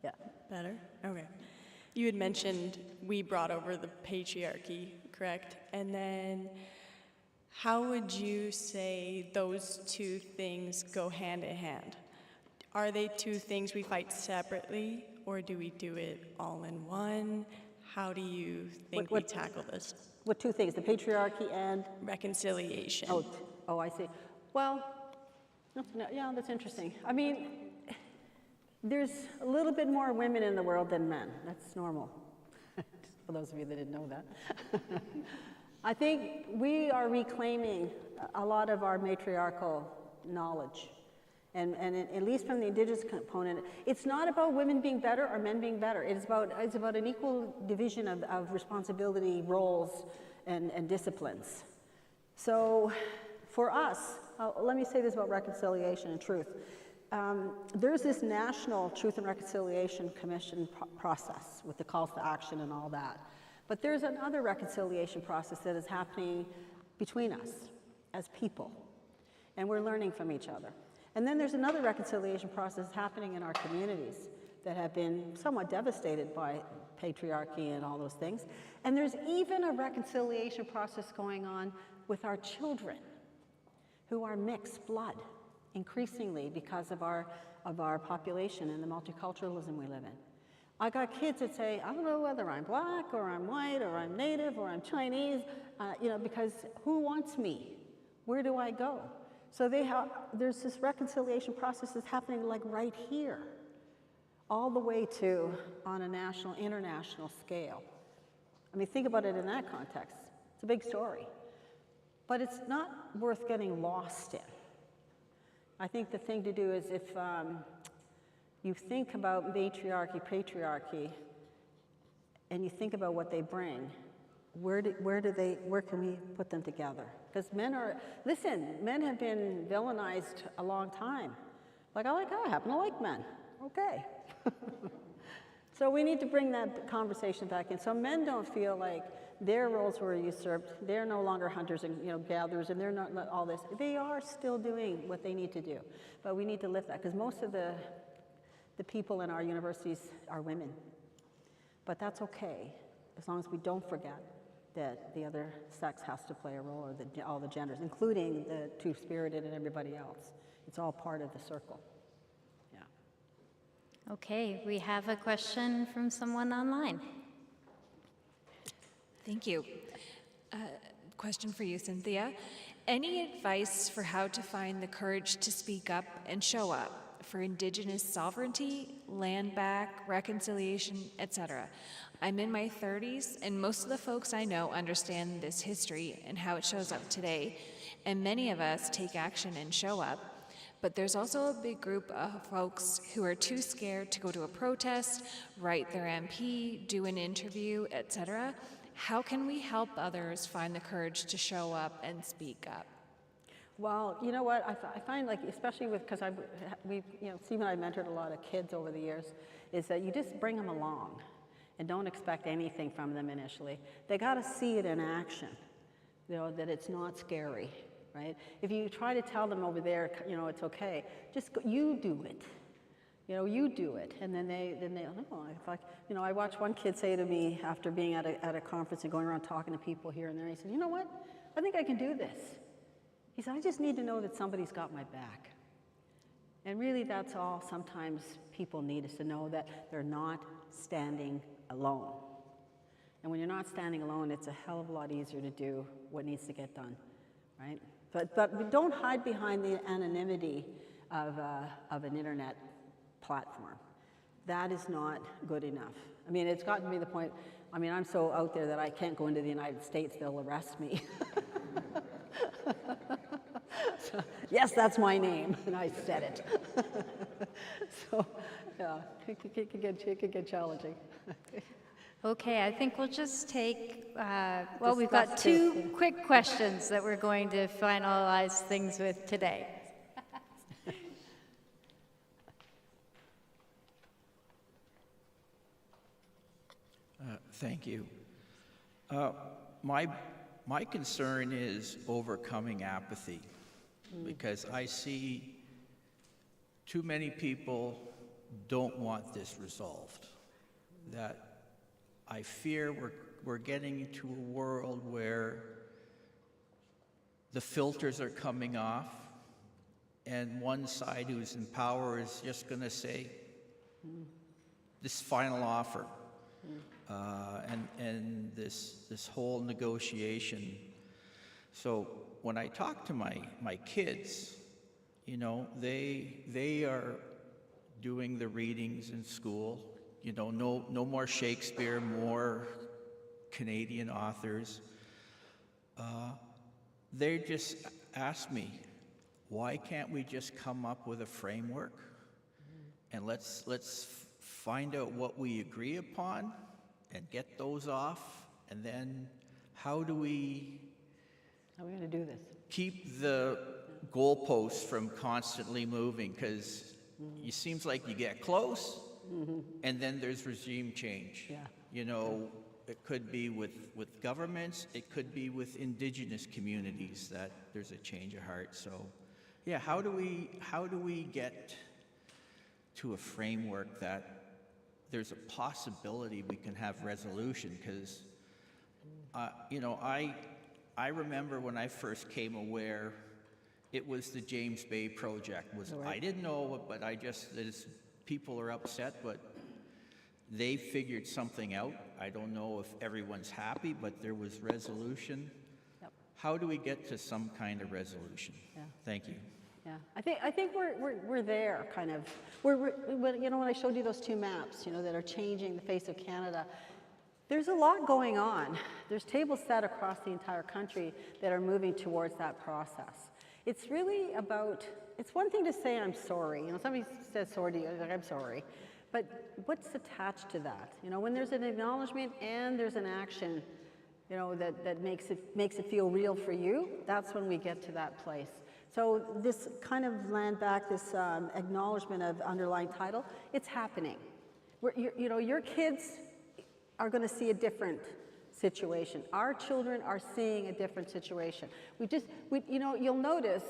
yeah. Better? Okay. You had mentioned we brought over the patriarchy, correct? And then how would you say those 2 things go hand in hand? Are they 2 things we fight separately, or do we do it all in one? How do you think we tackle this? What 2 things? The patriarchy and? Reconciliation. Oh, I see. Well, yeah, that's interesting. There's a little bit more women in the world than men. That's normal. For those of you that didn't know that. I think we are reclaiming a lot of our matriarchal knowledge. And at least from the Indigenous component, it's not about women being better or men being better. It's about an equal division of responsibility, roles, and disciplines. So for us, let me say this about reconciliation and truth. There's this National Truth and Reconciliation Commission process with the calls to action and all that. But there's another reconciliation process that is happening between us as people. And we're learning from each other. And then there's another reconciliation process happening in our communities that have been somewhat devastated by patriarchy and all those things. And there's even a reconciliation process going on with our children who are mixed blood, increasingly because of our population and the multiculturalism we live in. I got kids that say, I don't know whether I'm black or I'm white or I'm native or I'm Chinese, because who wants me? Where do I go? So there's this reconciliation process that's happening like right here, all the way to on a national, international scale. Think about it in that context. It's a big story. But it's not worth getting lost in. I think the thing to do is if you think about matriarchy, patriarchy, and you think about what they bring, where can we put them together? Because men have been villainized a long time. Like, I happen to like men. Okay. So we need to bring that conversation back in. So men don't feel like their roles were usurped. They're no longer hunters and gatherers, and they're not all this. They are still doing what they need to do. But we need to lift that, because most of the people in our universities are women. But that's okay, as long as we don't forget that the other sex has to play a role, or all the genders, including the two-spirited and everybody else. It's all part of the circle. Yeah. Okay, we have a question from someone online. Thank you. Question for you, Cynthia. Any advice for how to find the courage to speak up and show up for Indigenous sovereignty, land back, reconciliation, etc.? I'm in my 30s, and most of the folks I know understand this history and how it shows up today, and many of us take action and show up. But there's also a big group of folks who are too scared to go to a protest, write their MP, do an interview, etc. How can we help others find the courage to show up and speak up? Well, you know what, I find, like, especially because Steve and I mentored a lot of kids over the years, is that you just bring them along and don't expect anything from them initially. They got to see it in action, that it's not scary, right? If you try to tell them over there, it's okay, just go, you do it. You do it, and then they I watched one kid say to me after being at a conference and going around talking to people here and there, he said, you know what, I think I can do this. He said, I just need to know that somebody's got my back. And really, that's all sometimes people need, is to know that they're not standing alone. And when you're not standing alone, it's a hell of a lot easier to do what needs to get done, right? But don't hide behind the anonymity of an internet platform. That is not good enough. I mean, it's gotten to be the point, I'm so out there that I can't go into the United States, they'll arrest me. So, yes, that's my name, and I said it. So, yeah, it could get challenging. Okay, I think we'll just take, we've got two quick questions that we're going to finalize things with today. Thank you. My concern is overcoming apathy, because I see too many people don't want this resolved. That I fear we're getting into a world where the filters are coming off, and one side who's in power is just going to say, this final offer. And this whole negotiation. So when I talk to my kids, they are doing the readings in school. No more Shakespeare, more Canadian authors. They just ask me, why can't we just come up with a framework and let's find out what we agree upon and get those off, and then how are we going to do this? Keep the goalposts from constantly moving, because it seems like you get close, and then there's regime change. Yeah. It could be with governments, it could be with Indigenous communities that there's a change of heart. So, yeah, how do we get to a framework that there's a possibility we can have resolution? Because, I remember when I first came aware, it was the James Bay Project. I didn't know, but people are upset, but they figured something out. I don't know if everyone's happy, but there was resolution. Yep. How do we get to some kind of resolution? Yeah. Thank you. Yeah, I think we're there, kind of. When I showed you those two maps, that are changing the face of Canada, there's a lot going on. There's tables set across the entire country that are moving towards that process. It's really about it's one thing to say I'm sorry. You know, somebody says sorry to you, like I'm sorry. But what's attached to that? You know, when there's an acknowledgement and there's an action, you know, that makes it feel real for you, that's when we get to that place. So this kind of land back, this acknowledgement of underlying title, it's happening. You know, your kids are going to see a different situation. Our children are seeing a different situation. You know, you'll notice,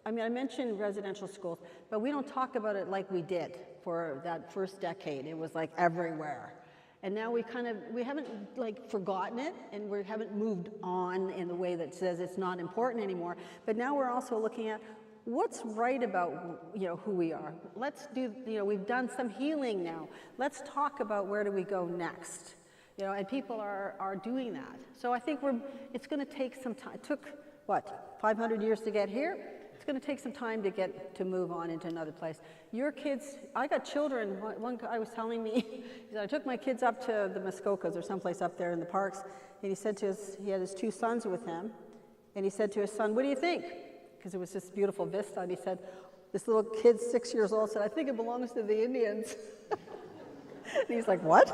I mean, I mentioned residential schools, but we don't talk about it like we did for that first decade. It was like everywhere. And now we haven't like forgotten it, and we haven't moved on in the way that says it's not important anymore. But now we're also looking at what's right about, you know, who we are. Let's do, you know, we've done some healing now. Let's talk about where do we go next. You know, and people are doing that. So I think it's going to take some time. It took, what, 500 years to get here? It's going to take some time to move on into another place. Your kids, I got children. One guy was telling me, he said, I took my kids up to the Muskokas or someplace up there in the parks, and he said to he had his 2 sons with him, and he said to his son, what do you think? Because it was this beautiful vista, and he said, this little kid, 6 years old, said, I think it belongs to the Indians. And he's like, what?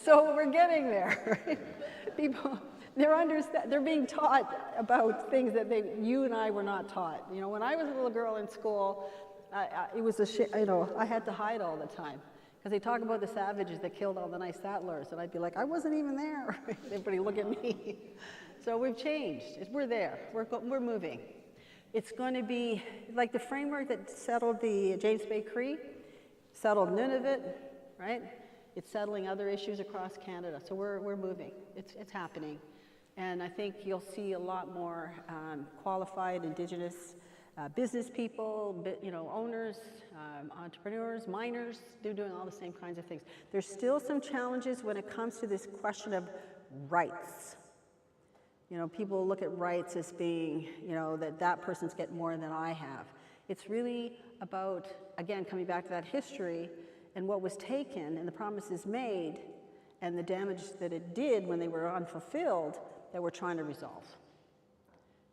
So we're getting there, right? People, they're being taught about things that you and I were not taught. You know, when I was a little girl in school, it was you know, I had to hide all the time because they talk about the savages that killed all the nice settlers, and I'd be like, I wasn't even there. Everybody look at me. So we've changed. We're there. We're moving. It's going to be like the framework that settled the James Bay Cree, settled Nunavut, right? It's settling other issues across Canada. So we're moving. It's happening. And I think you'll see a lot more qualified Indigenous business people, you know, owners, entrepreneurs, miners. They're doing all the same kinds of things. There's still some challenges when it comes to this question of rights. You know, people look at rights as being, you know, that person's getting more than I have. It's really about, again, coming back to that history and what was taken and the promises made and the damage that it did when they were unfulfilled that we're trying to resolve.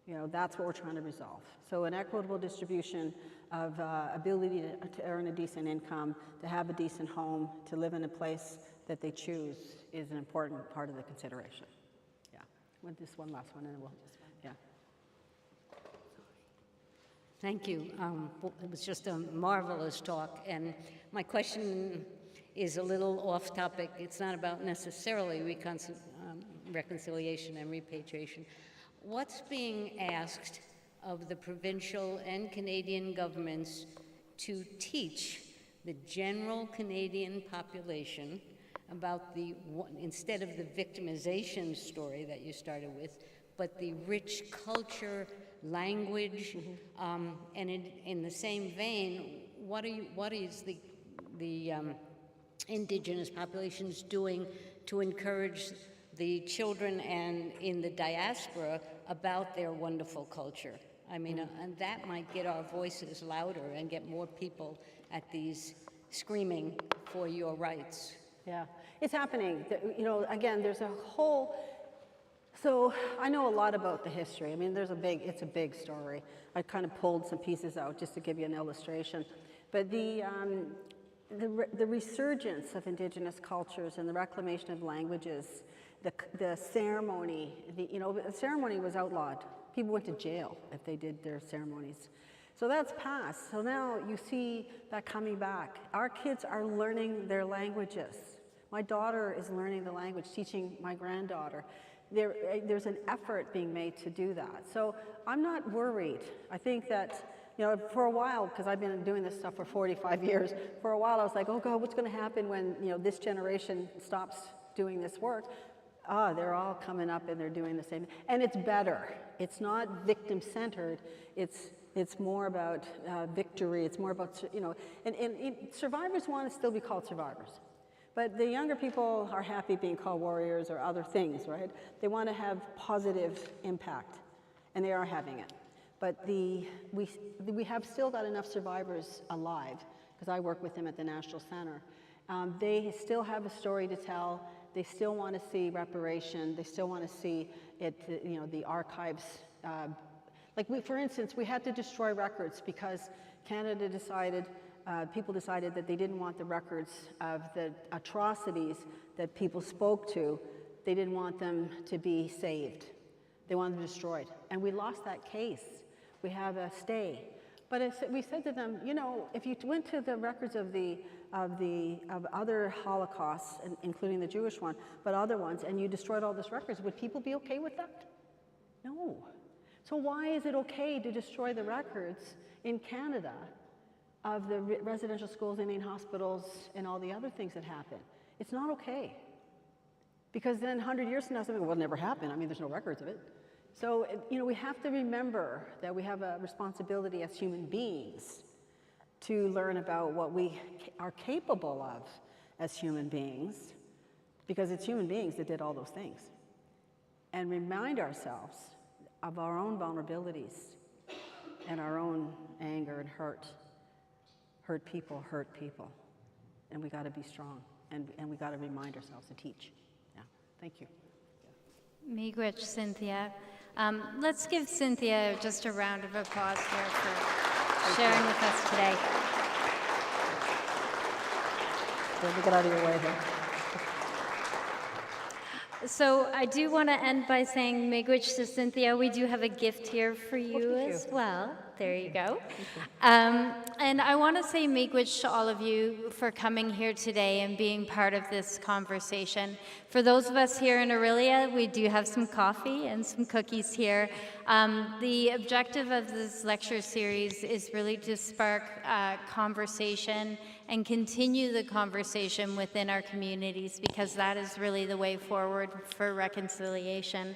You know, that's what we're trying to resolve. So an equitable distribution of ability to earn a decent income, to have a decent home, to live in a place that they choose is an important part of the consideration. Yeah. With this one last one, and we'll just, yeah. Thank you. It was just a marvelous talk, and my question is a little off topic. It's not about necessarily reconciliation and repatriation. What's being asked of the provincial and Canadian governments to teach the general Canadian population about instead of the victimization story that you started with, but the rich culture, language, and in the same vein, what is the Indigenous populations doing to encourage the children and in the diaspora about their wonderful culture? I mean, and that might get our voices louder and get more people at these screaming for your rights. Yeah, it's happening. You know, again, there's a whole, so I know a lot about the history. I mean, it's a big story. I kind of pulled some pieces out just to give you an illustration. But the resurgence of Indigenous cultures and the reclamation of languages, the ceremony, the ceremony was outlawed. People went to jail if they did their ceremonies. So that's past. So now you see that coming back. Our kids are learning their languages. My daughter is learning the language, teaching my granddaughter. There's an effort being made to do that. So I'm not worried. I think that, you know, for a while, because I've been doing this stuff for 45 years, for a while I was like, oh God, what's going to happen when, you know, this generation stops doing this work? They're all coming up and they're doing the same. And it's better. It's not victim-centered. It's more about victory. It's more about, you know, and survivors want to still be called survivors. But the younger people are happy being called warriors or other things, right? They want to have positive impact, and they are having it. But we have still got enough survivors alive, because I work with them at the National Center. They still have a story to tell. They still want to see reparation. They still want to see it, you know, the archives, Like, for instance, we had to destroy records because Canada decided, people decided that they didn't want the records of the atrocities that people spoke to. They didn't want them to be saved. They wanted them destroyed. And we lost that case. We have a stay. But we said to them, you know, if you went to the records of other Holocausts, including the Jewish one, but other ones, and you destroyed all those records, would people be okay with that? No. So why is it okay to destroy the records in Canada of the residential schools, Indian hospitals, and all the other things that happen? It's not okay. Because then 100 years from now, something will never happen. I mean, there's no records of it. So, you know, we have to remember that we have a responsibility as human beings to learn about what we are capable of as human beings, because it's human beings that did all those things. And remind ourselves of our own vulnerabilities and our own anger and hurt. Hurt people. And we got to be strong, and we got to remind ourselves to teach. Yeah, thank you. Miigwech, Cynthia. Let's give Cynthia just a round of applause here for sharing with us today. Let me get out of your way here. So I do want to end by saying miigwech to Cynthia. We do have a gift here for you as well. There you go. And I want to say miigwech to all of you for coming here today and being part of this conversation. For those of us here in Aurelia, we do have some coffee and some cookies here. The objective of this lecture series is really to spark conversation and continue the conversation within our communities, because that is really the way forward for reconciliation.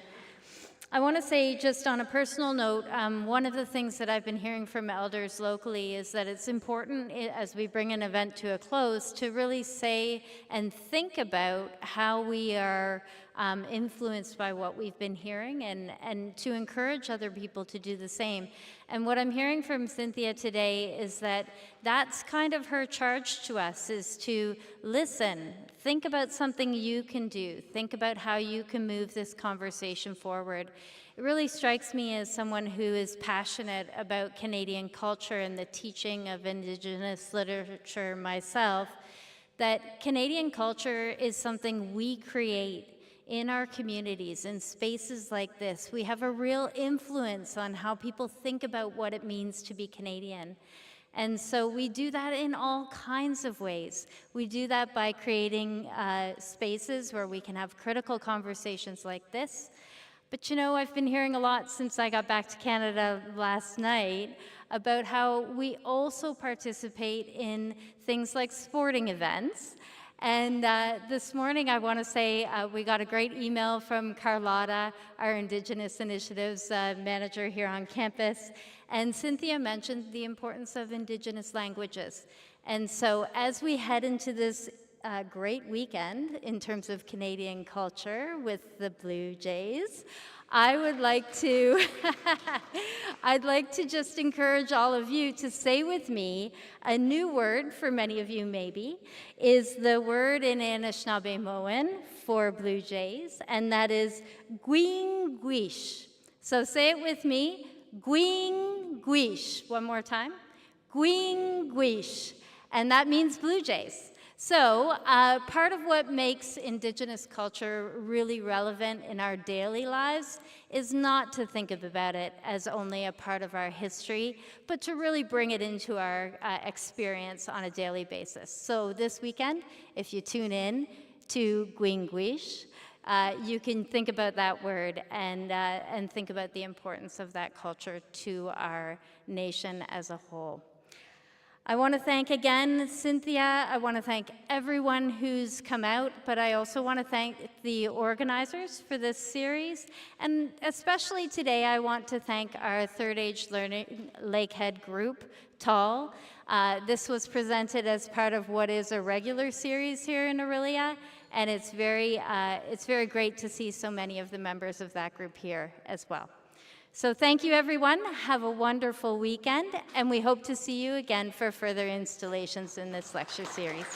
I want to say, just on a personal note, one of the things that I've been hearing from elders locally is that it's important, as we bring an event to a close, to really say and think about how we are influenced by what we've been hearing, and to encourage other people to do the same. And what I'm hearing from Cynthia today is that that's kind of her charge to us, is to listen, think about something you can do, think about how you can move this conversation forward. It really strikes me as someone who is passionate about Canadian culture and the teaching of Indigenous literature myself, that Canadian culture is something we create in our communities, in spaces like this. We have a real influence on how people think about what it means to be Canadian. And so we do that in all kinds of ways. We do that by creating spaces where we can have critical conversations like this. But you know, I've been hearing a lot since I got back to Canada last night about how we also participate in things like sporting events. And this morning, I want to say we got a great email from Carlotta, our Indigenous Initiatives manager here on campus. And Cynthia mentioned the importance of Indigenous languages. And so as we head into this great weekend in terms of Canadian culture with the Blue Jays, I would like to, I'd like to just encourage all of you to say with me a new word, for many of you maybe, is the word in Anishinaabemowin for Blue Jays, and that is gwing-gwish. So say it with me, gwing-gwish. One more time, gwing-gwish. And that means Blue Jays. So part of what makes Indigenous culture really relevant in our daily lives is not to think about it as only a part of our history, but to really bring it into our experience on a daily basis. So this weekend, if you tune in to Gwingwish, you can think about that word and think about the importance of that culture to our nation as a whole. I want to thank again Cynthia. I want to thank everyone who's come out, but I also want to thank the organizers for this series. And especially today, I want to thank our Third Age Learning Lakehead group, TAL. This was presented as part of what is a regular series here in Aurelia, and it's very great to see so many of the members of that group here as well. So thank you, everyone. Have a wonderful weekend, and we hope to see you again for further installations in this lecture series.